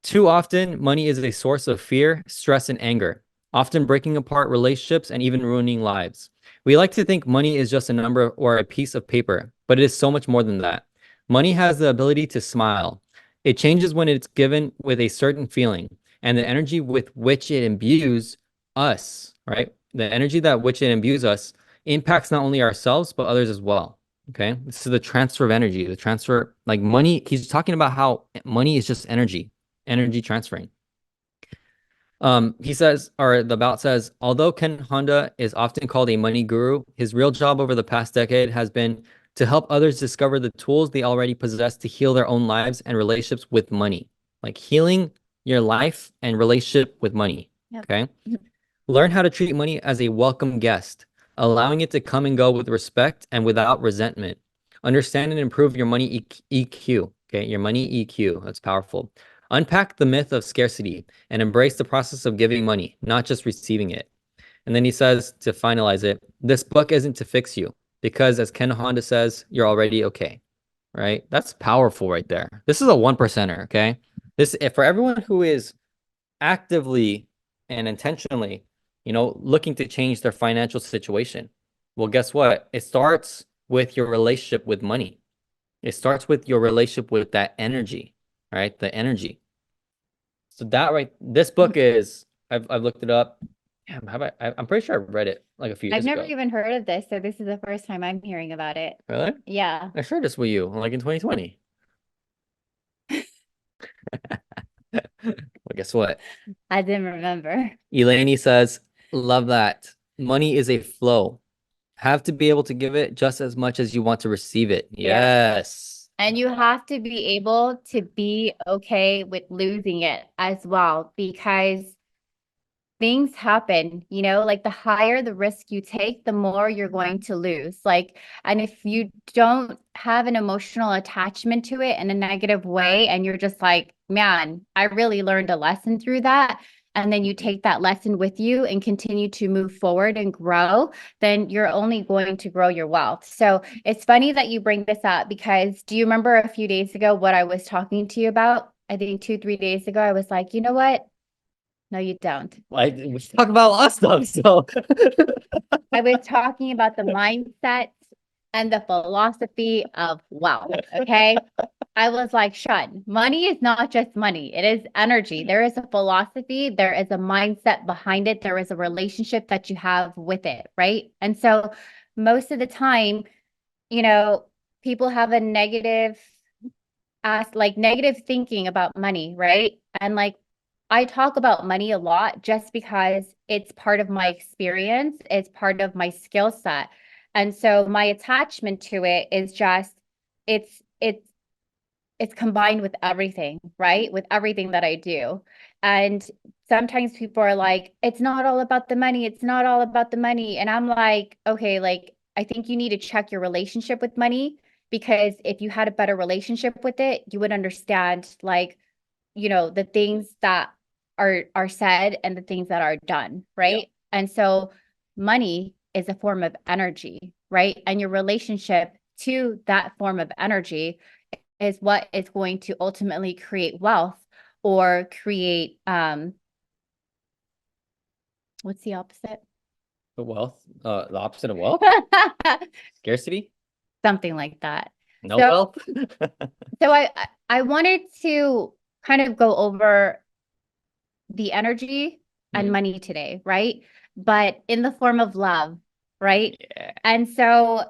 S2: Too often, money is a source of fear, stress, and anger, often breaking apart relationships and even ruining lives. We like to think money is just a number or a piece of paper, but it is so much more than that. Money has the ability to smile. It changes when it's given with a certain feeling, and the energy with which it imbues us, right? The energy that which it imbues us impacts not only ourselves, but others as well. Okay. This is the transfer of energy, the transfer, like money. He's talking about how money is just energy transferring. He says, or the about says, although Ken Honda is often called a money guru, his real job over the past decade has been to help others discover the tools they already possess to heal their own lives and relationships with money. Like healing your life and relationship with money.
S1: Yep.
S2: Okay. Learn how to treat money as a welcome guest, allowing it to come and go with respect and without resentment. Understand and improve your money EQ. Okay, your money EQ. That's powerful. Unpack the myth of scarcity and embrace the process of giving money, not just receiving it. And then he says to finalize it, this book isn't to fix you because, as Ken Honda says, you're already okay. Right? That's powerful right there. This is a one percenter. Okay. This, for everyone who is actively and intentionally, looking to change their financial situation. Well, guess what? It starts with your relationship with money. It starts with your relationship with that energy, right? The energy. So this book is, I've looked it up. Damn, I'm pretty sure I read it like a few
S1: I've
S2: years
S1: never
S2: ago.
S1: even heard of this, so this is the first time I'm hearing about it.
S2: Really?
S1: Yeah.
S2: I shared this with you like in 2020. Well, guess what?
S1: I didn't remember.
S2: Eleni says, love that. Money is a flow. Have to be able to give it just as much as you want to receive it.
S1: Yeah.
S2: Yes.
S1: And you have to be able to be okay with losing it as well, because things happen, like the higher the risk you take, the more you're going to lose. Like, and if you don't have an emotional attachment to it in a negative way, and you're just like, man, I really learned a lesson through that. And then you take that lesson with you and continue to move forward and grow, then you're only going to grow your wealth. So it's funny that you bring this up, because do you remember a few days ago what I was talking to you about? I think 2, 3 days ago, I was like, you know what? No, you don't.
S2: We talk about a lot of stuff. So
S1: I was talking about the mindset and the philosophy of wealth. Okay. I was like, Shun, money is not just money, it is energy. There is a philosophy, there is a mindset behind it, there is a relationship that you have with it. Right. And so most of the time, you know, people have a negative like negative thinking about money, right? And like I talk about money a lot just because it's part of my experience, it's part of my skill set. And so my attachment to it is just it's it's it's combined with everything, right? With everything that I do. And sometimes people are like, it's not all about the money. It's not all about the money. And I'm like, okay, like, I think you need to check your relationship with money, because if you had a better relationship with it, you would understand, like, the things that are said and the things that are done, right? Yeah. And so money is a form of energy, right? And your relationship to that form of energy is what is going to ultimately create wealth, or create what's the opposite?
S2: the wealth, the opposite of wealth, scarcity,
S1: Something like that.
S2: no
S1: So
S2: wealth.
S1: so I wanted to kind of go over the energy and money today, right? But in the form of love, right?
S2: Yeah.
S1: And so,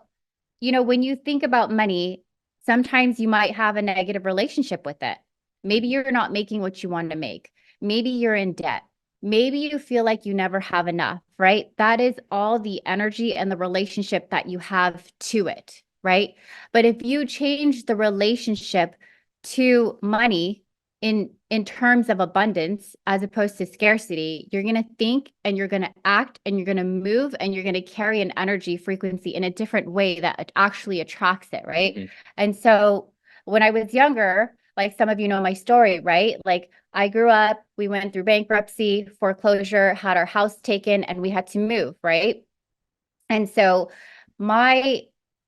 S1: when you think about money, sometimes you might have a negative relationship with it. Maybe you're not making what you want to make. Maybe you're in debt. Maybe you feel like you never have enough, right? That is all the energy and the relationship that you have to it, right? But if you change the relationship to money in terms of abundance as opposed to scarcity, you're going to think and you're going to act and you're going to move and you're going to carry an energy frequency in a different way that actually attracts it, right? Mm-hmm. And so when I was younger, like some of you know my story, right? Like I grew up, we went through bankruptcy, foreclosure, had our house taken, and we had to move, right? And so my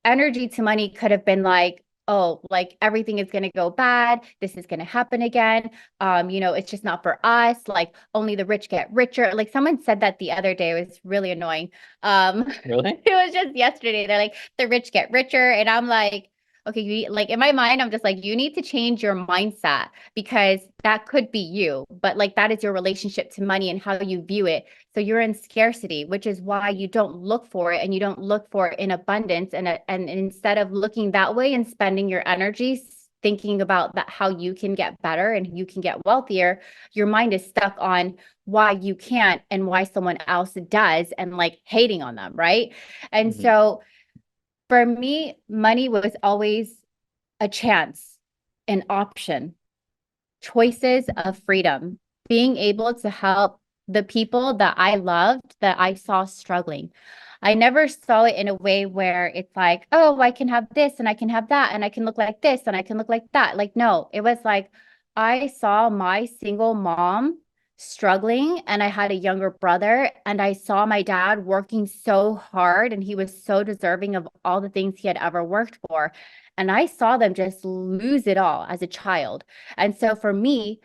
S1: energy to money could have been like, oh, like everything is going to go bad. This is going to happen again. It's just not for us. Like only the rich get richer. Like someone said that the other day. It was really annoying.
S2: Really?
S1: It was just yesterday. They're like, the rich get richer. And I'm like, okay, like in my mind, I'm just like, you need to change your mindset, because that could be you, but like that is your relationship to money and how you view it. So you're in scarcity, which is why you don't look for it, and you don't look for it in abundance. And instead of looking that way and spending your energy thinking about that, how you can get better and you can get wealthier, your mind is stuck on why you can't and why someone else does and like hating on them, right? And
S2: Mhm.
S1: so for me, money was always a chance, an option, choices of freedom, being able to help the people that I loved, that I saw struggling. I never saw it in a way where it's like, oh, I can have this and I can have that and I can look like this and I can look like that. Like, no, it was like I saw my single mom struggling and I had a younger brother and I saw my dad working so hard and he was so deserving of all the things he had ever worked for. And I saw them just lose it all as a child. And so for me,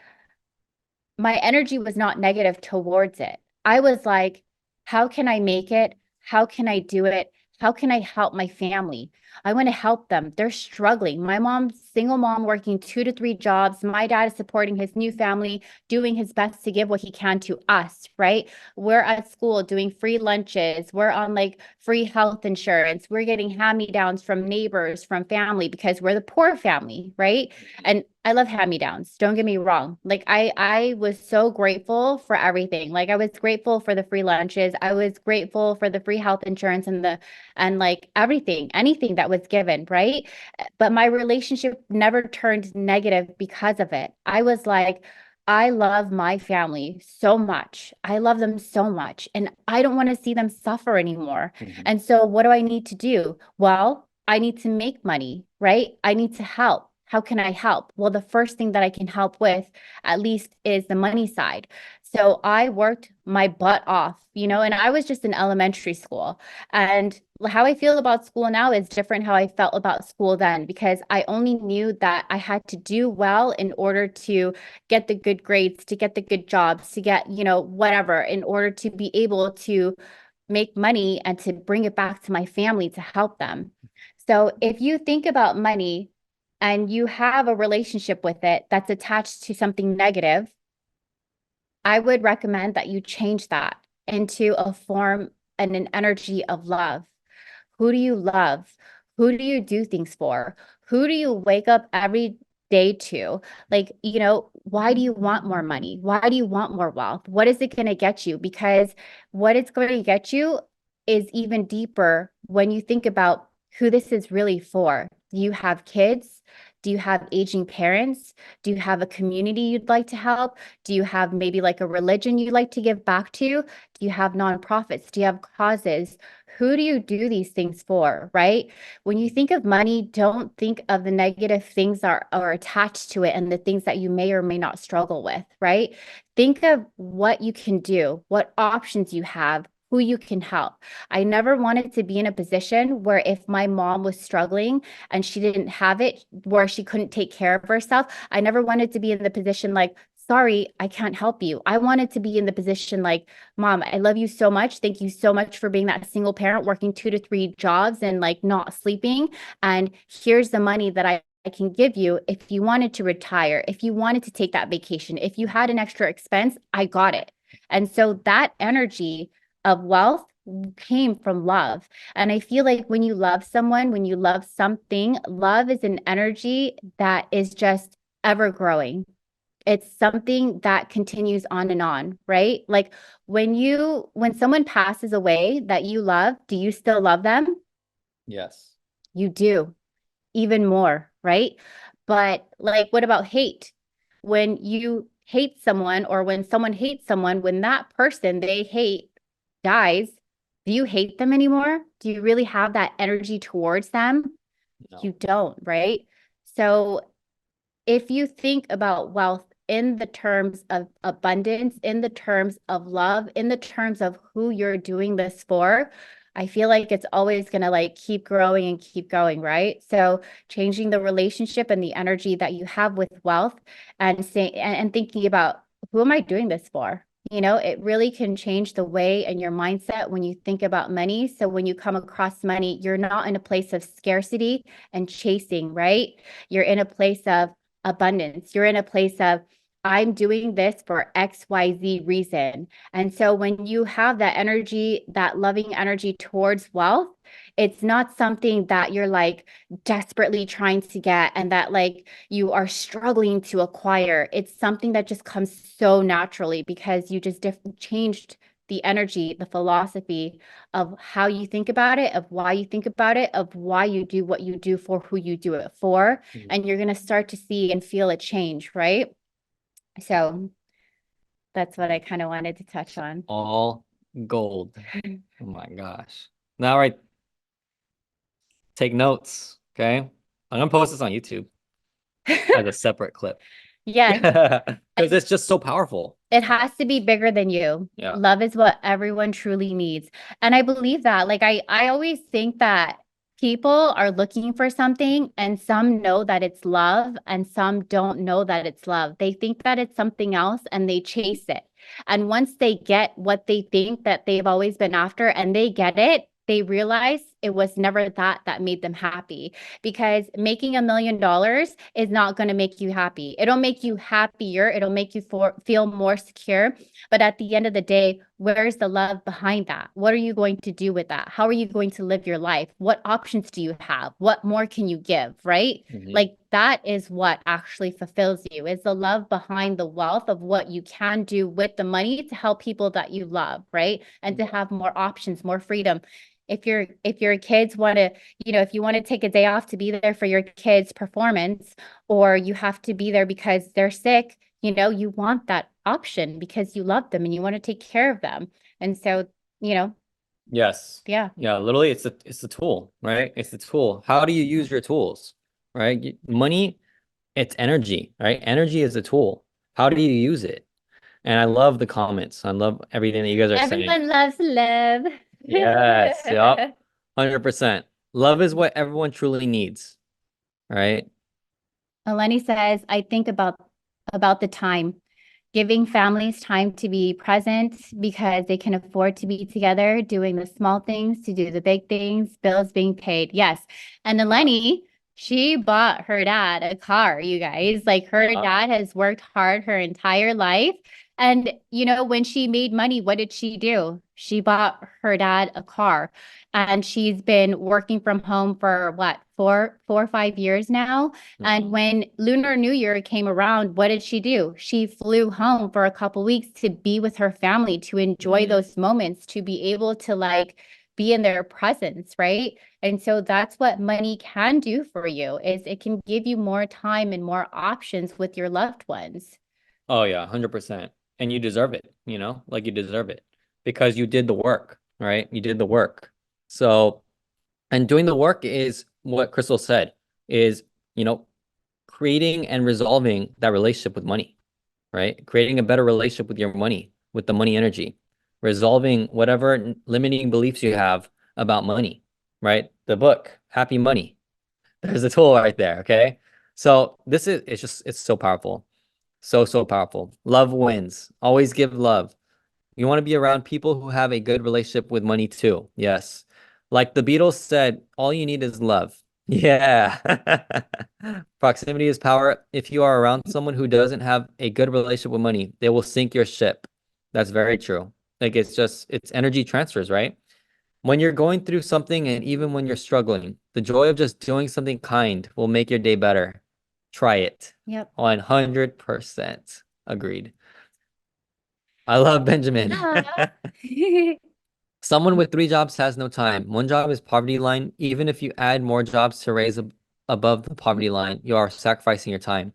S1: my energy was not negative towards it. I was like, how can I make it? How can I do it? How can I help my family? I want to help them. They're struggling. My mom's single mom working 2 to 3 jobs. My dad is supporting his new family, doing his best to give what he can to us, right? We're at school doing free lunches. We're on like free health insurance. We're getting hand-me-downs from neighbors, from family because we're the poor family, right? And I love hand-me-downs. Don't get me wrong. Like I was so grateful for everything. Like I was grateful for the free lunches. I was grateful for the free health insurance and like everything, anything that was given, right? But my relationship never turned negative because of it. I was like, I love my family so much. I love them so much and I don't want to see them suffer anymore.
S2: Mhm.
S1: And so what do I need to do? Well, I need to make money, right? I need to help. How can I help? Well, the first thing that I can help with, at least, is the money side. So I worked my butt off, and I was just in elementary school. And how I feel about school now is different how I felt about school then, because I only knew that I had to do well in order to get the good grades, to get the good jobs, to get, whatever, in order to be able to make money and to bring it back to my family to help them. So if you think about money and you have a relationship with it that's attached to something negative, I would recommend that you change that into a form and an energy of love. Who do you love? Who do you do things for? Who do you wake up every day to? Like, why do you want more money? Why do you want more wealth? What is it going to get you? Because what it's going to get you is even deeper when you think about who this is really for. Do you have kids? Do you have aging parents? Do you have a community you'd like to help? Do you have maybe like a religion you'd like to give back to? Do you have nonprofits? Do you have causes? Who do you do these things for, right? When you think of money, don't think of the negative things that are attached to it and the things that you may or may not struggle with, right? Think of what you can do, what options you have, who you can help. I never wanted to be in a position where if my mom was struggling and she didn't have it, where she couldn't take care of herself, I never wanted to be in the position like, sorry, I can't help you. I wanted to be in the position like, Mom, I love you so much. Thank you so much for being that single parent working 2 to 3 jobs and like not sleeping. And here's the money that I can give you if you wanted to retire, if you wanted to take that vacation, if you had an extra expense, I got it. And so that energy of wealth came from love. And I feel like when you love someone, when you love something, love is an energy that is just ever growing. It's something that continues on, right? Like when someone passes away that you love, do you still love them?
S2: Yes.
S1: You do, even more, right? But like, what about hate? When you hate someone or when someone hates someone, when that person they hate dies, do you hate them anymore? Do you really have that energy towards them? You
S2: No.
S1: don't, right? So if you think about wealth in the terms of abundance, in the terms of love, in the terms of who you're doing this for, I feel like it's always going to like keep growing and keep going, right? So changing the relationship and the energy that you have with wealth and saying and thinking about who am I doing this for? It really can change the way and your mindset when you think about money. So when you come across money, you're not in a place of scarcity and chasing, right? You're in a place of abundance. You're in a place of, I'm doing this for XYZ reason. And so when you have that energy, that loving energy towards wealth, It's not something that you're like desperately trying to get and that like you are struggling to acquire. It's something that just comes so naturally because you just changed the energy, the philosophy of how you think about it, of why you think about it, of why you do what you do for who you do it for. And you're going to start to see and feel a change, right? So that's what I kind of wanted to touch on.
S2: All gold. Oh my gosh. Now, right, take notes. Okay. I'm gonna post this on YouTube as a separate clip.
S1: Yes,
S2: Because it's just so powerful.
S1: it has to be bigger than you.
S2: Yeah.
S1: Love is what everyone truly needs. And I believe that. Like I always think that people are looking for something and some know that it's love and some don't know that it's love. They think that it's something else and they chase it. And once they get what they think that they've always been after and they get it, they realize it was never that that made them happy because making $1 million is not going to make you happy. It'll make you happier. It'll make you feel more secure. But at the end of the day, where's the love behind that? What are you going to do with that? How are you going to live your life? What options do you have? What more can you give? Right? Like that is what actually fulfills you is the love behind the wealth of what you can do with the money to help people that you love, right? And to have more options, more freedom. If your kids want to, if you want to take a day off to be there for your kids' performance, or you have to be there because they're sick, you want that option because you love them and you want to take care of them. And so,
S2: Yes.
S1: yeah.
S2: Yeah, literally it's the tool, right? It's the tool. How do you use your tools, right? Money, it's energy, right? Energy is a tool. How do you use it? And I love the comments. I love everything that you guys are saying.
S1: Everyone loves love.
S2: Yes, yep. 100%. Love is what everyone truly needs, right?
S1: Eleni says, I think about the time, giving families time to be present because they can afford to be together, doing the small things to do the big things, bills being paid. Yes. And Eleni, she bought her dad a car, you guys. Like her dad has worked hard her entire life. And when she made money, what did she do? She bought her dad a car. And she's been working from home for what, 4 or 5 years now. And when Lunar New Year came around, what did she do? She flew home for a couple weeks to be with her family, to enjoy those moments, to be able to like be in their presence, right? And so that's what money can do for you is it can give you more time and more options with your loved ones.
S2: Oh yeah, 100%. And you deserve it, like you deserve it because you did the work, right? You did the work. So, and doing the work is what Crystal said is, creating and resolving that relationship with money, right? Creating a better relationship with your money, with the money energy, resolving whatever limiting beliefs you have about money, right? The book, Happy Money. There's a tool right there, okay? So it's so powerful. So, so powerful. Love wins. Always give love. You want to be around people who have a good relationship with money too. Yes. Like the Beatles said, all you need is love. Yeah. Proximity is power. If you are around someone who doesn't have a good relationship with money, they will sink your ship. That's very true. Like it's energy transfers, right? When you're going through something and even when you're struggling, the joy of just doing something kind will make your day better. Try it.
S1: Yep.
S2: 100% agreed. I love Benjamin. Someone with 3 jobs has no time. One job is poverty line. Even if you add more jobs to raise above the poverty line, you are sacrificing your time.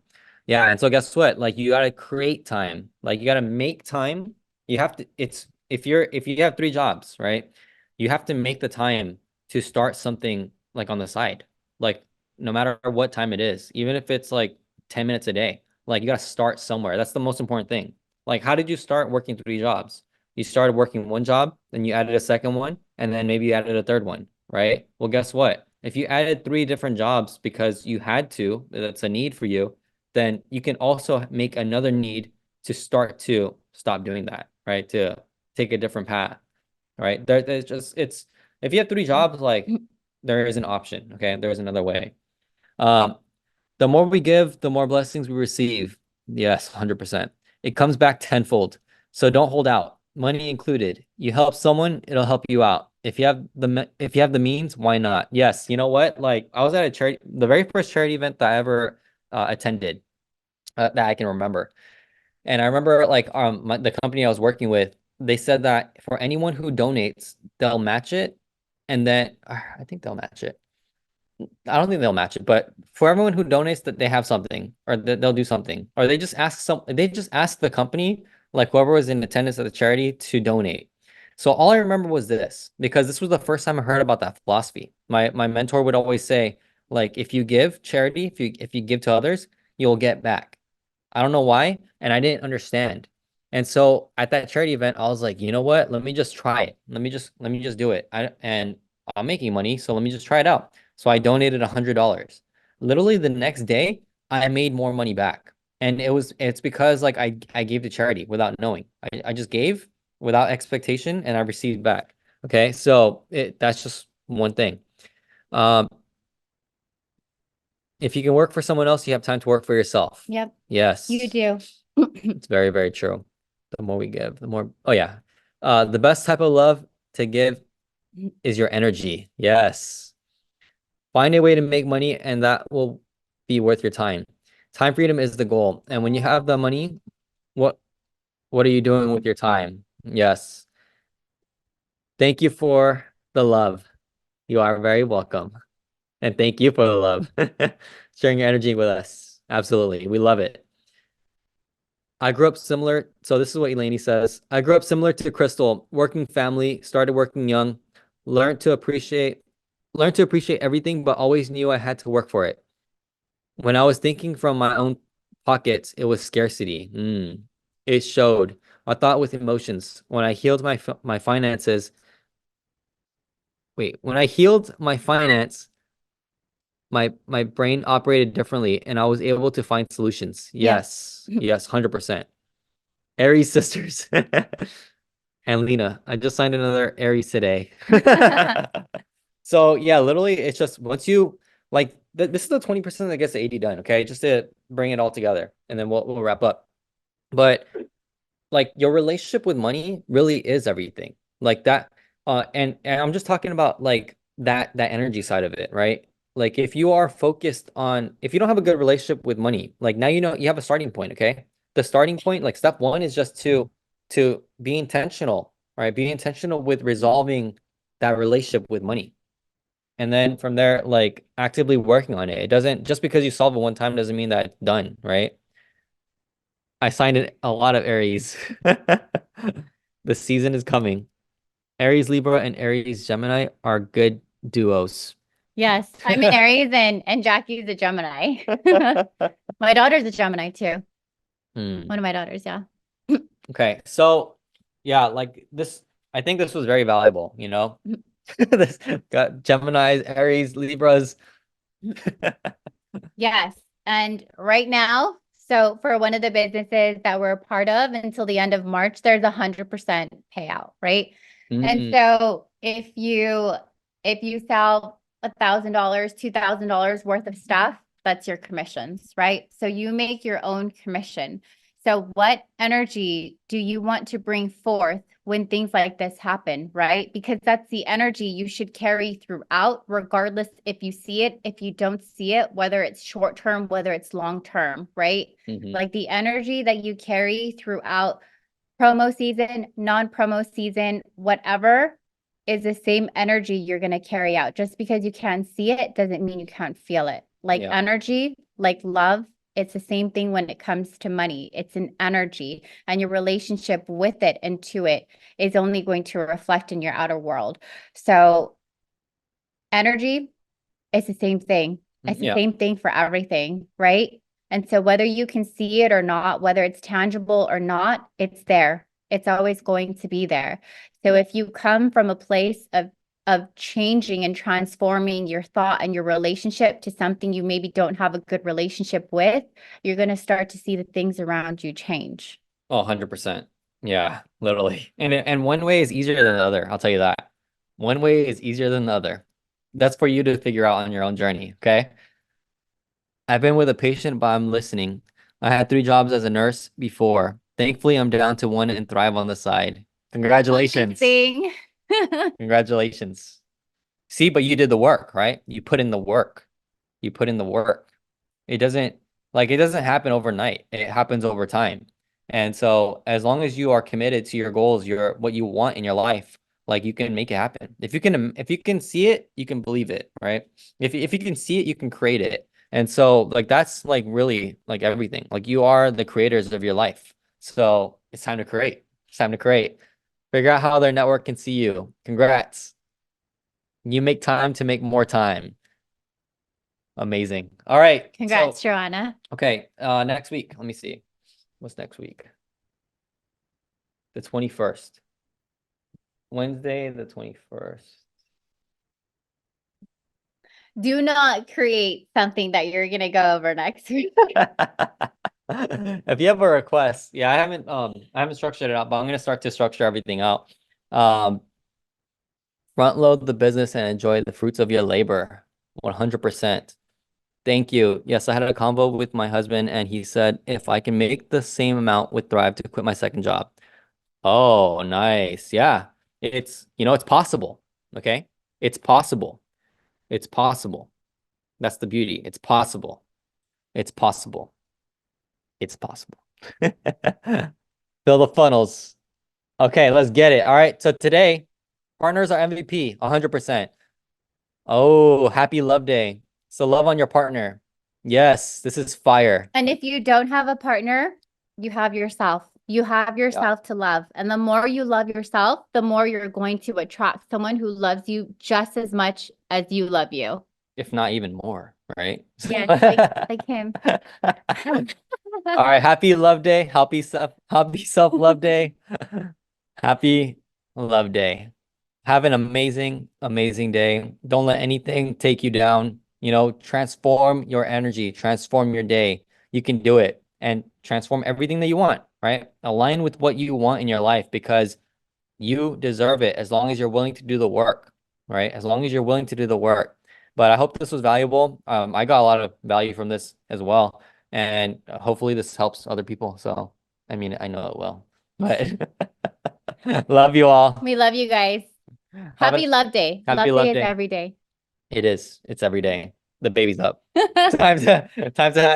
S2: Yeah, and so guess what? Like you gotta create time. Like you gotta make time. You have to, if you have 3 jobs, right? You have to make the time to start something like on the side. Like no matter what time it is, even if it's like 10 minutes a day, like you gotta start somewhere. That's the most important thing. Like, how did you start working 3 jobs? You started working one job, then you added a second one, and then maybe you added a third one, right? Well, guess what? If you added 3 different jobs because you had to, that's a need for you, then you can also make another need to start to stop doing that, right? To take a different path, right? There's just if you have 3 jobs, like there is an option, okay? There is another way. Um, the more we give, the more blessings we receive. Yes, 100%. It comes back tenfold. So don't hold out, money included. You help someone, it'll help you out. if you have the means, why not? Yes, you know what? Like I was at a charity, the very first charity event that I ever attended that I can remember. And I remember like the company I was working with, they said that for anyone who donates, they'll match it, and then I think they'll match it. I don't think they'll match it, but for everyone who donates, that they have something, or that they'll do something, or they just ask the company, like whoever was in attendance at the charity, to donate. So all I remember was this, because this was the first time I heard about that philosophy. My mentor would always say, like, if you give charity, if you give to others, you'll get back. I don't know why, and I didn't understand. And so at that charity event, I was like, you know what? Let me just try it. Let me just do it. And I'm making money, so let me just try it out. So I donated $100. Literally the next day, I made more money back. And it's because like I gave to charity without knowing. I just gave without expectation and I received back. Okay. So that's just one thing. Um, if you can work for someone else, you have time to work for yourself.
S1: Yep, you
S2: Yes.
S1: do.
S2: It's very, very true. The more we give, the more, oh yeah. The best type of love to give is your energy. Yes. Find a way to make money and that will be worth your time. Time freedom is the goal. And when you have the money, what what are you doing with your time? Yes. Thank you for the love. You are very welcome. And thank you for the love. Sharing your energy with us. Absolutely. We love it. I grew up similar. So this is what Eleni says. I grew up similar to Crystal, working family, started working young, learned to appreciate learned to appreciate everything, but always knew I had to work for it. When I was thinking from my own pockets, it was scarcity. It showed. I thought with emotions. When I healed my finances, when I healed my finance, my brain operated differently and I was able to find solutions.
S1: Yeah.
S2: Yes. Yes, 100%. Aries sisters. And Lena, I just signed another Aries today. So yeah, literally, it's just once you like this is the 20% that gets the 80 done. Okay, just to bring it all together, and then we'll wrap up. But like your relationship with money really is everything. Like that, and I'm just talking about like that energy side of it, right? Like if you are focused on if you don't have a good relationship with money, like now you know you have a starting point. Okay, the starting point, like step one, is just to be intentional, right? Be intentional with resolving that relationship with money. And then from there, like actively working on it. It doesn't just because you solve it one time doesn't mean that it's done, right? I signed a lot of Aries. The season is coming. Aries Libra and Aries Gemini are good duos.
S1: Yes, I'm an Aries and Jackie's a Gemini. My daughter's a Gemini too.
S2: Hmm.
S1: One of my daughters, yeah.
S2: Okay, so yeah, like this, I think this was very valuable, you know? This got Geminis, Aries, Libras.
S1: Yes. And right now, so for one of the businesses that we're a part of until the end of March, there's 100% payout, right? And
S2: Mm,
S1: so if you sell $1,000, $2,000 worth of stuff, that's your commissions, right? So you make your own commission. So what energy do you want to bring forth when things like this happen, right? Because that's the energy you should carry throughout, regardless if you see it, if you don't see it, whether it's short term, whether it's long term, right?
S2: mhm.
S1: Like the energy that you carry throughout promo season, non-promo season, whatever is the same energy you're going to carry out. Just because you can't see it doesn't mean you can't feel it. Like
S2: Yeah.
S1: energy, like love, it's the same thing when it comes to money. It's an energy, and your relationship with it and to it is only going to reflect in your outer world. So, energy, it's the same thing. It's the
S2: Yeah.
S1: same thing for everything, right? And so whether you can see it or not, whether it's tangible or not, it's there. It's always going to be there. So if you come from a place of changing and transforming your thought and your relationship to something you maybe don't have a good relationship with, you're going to start to see the things around you change.
S2: Oh, 100%. Yeah, literally. And one way is easier than the other. I'll tell you that. One way is easier than the other. That's for you to figure out on your own journey, okay? I've been with a patient, but I'm listening. I had 3 jobs as a nurse before. Thankfully, I'm down to one and thrive on the side. Congratulations.
S1: Amazing.
S2: Congratulations. See, but you did the work, right? You put in the work. You put in the work. It doesn't it doesn't happen overnight. It happens over time. And so as long as you are committed to your goals, your what you want in your life, like you can make it happen. If you can see it, you can believe it, right? If you can see it, you can create it. And so like that's like really like everything. Like you are the creators of your life. So it's time to create. It's time to create. Figure out how their network can see you. Congrats. You make time to make more time. Amazing. All right.
S1: Congrats,
S2: So,
S1: Joanna.
S2: okay. Next week. Let me see. What's next week? The 21st. Wednesday, the 21st.
S1: Do not create something that you're gonna go over next week.
S2: If you have a request, yeah, I haven't structured it out, but I'm gonna start to structure everything out. Um, front load the business and enjoy the fruits of your labor. 100%. Thank you. Yes, I had a convo with my husband and he said if I can make the same amount with Thrive to quit my second job. Oh, nice. Yeah. It's possible. Okay. It's possible. It's possible. That's the beauty. It's possible. It's possible. It's possible. Fill the funnels. Okay, let's get it. All right. So today, partners are MVP, 100%. Oh, happy love day. So love on your partner. Yes, this is fire.
S1: And if you don't have a partner, you have yourself. You have yourself to love. And the more you love yourself, the more you're going to attract someone who loves you just as much as you love you.
S2: If not even more, right?
S1: Yes, like him.
S2: All right, happy love day. Happy self-love day. Happy love day. Have an amazing, amazing day. Don't let anything take you down. Transform your energy, transform your day. You can do it and transform everything that you want, right? Align with what you want in your life because you deserve it as long as you're willing to do the work, right? As long as you're willing to do the work. But I hope this was valuable. I got a lot of value from this as well. And hopefully this helps other people. So, I mean, I know it will. But love you all.
S1: We love you guys. Happy love day.
S2: Happy
S1: Love
S2: love
S1: day is
S2: day.
S1: every day.
S2: It is. It's every day. The baby's up. Time to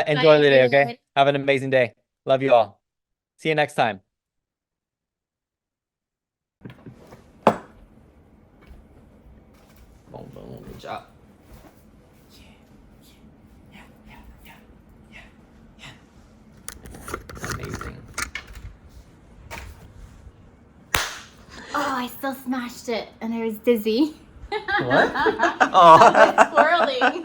S2: enjoy the day, okay?
S1: everyone.
S2: Have an amazing day. Love you all. See you next time. Boom, boom. Good job. Amazing.
S1: Oh, I still smashed it and I was dizzy.
S2: What?
S1: I was swirling.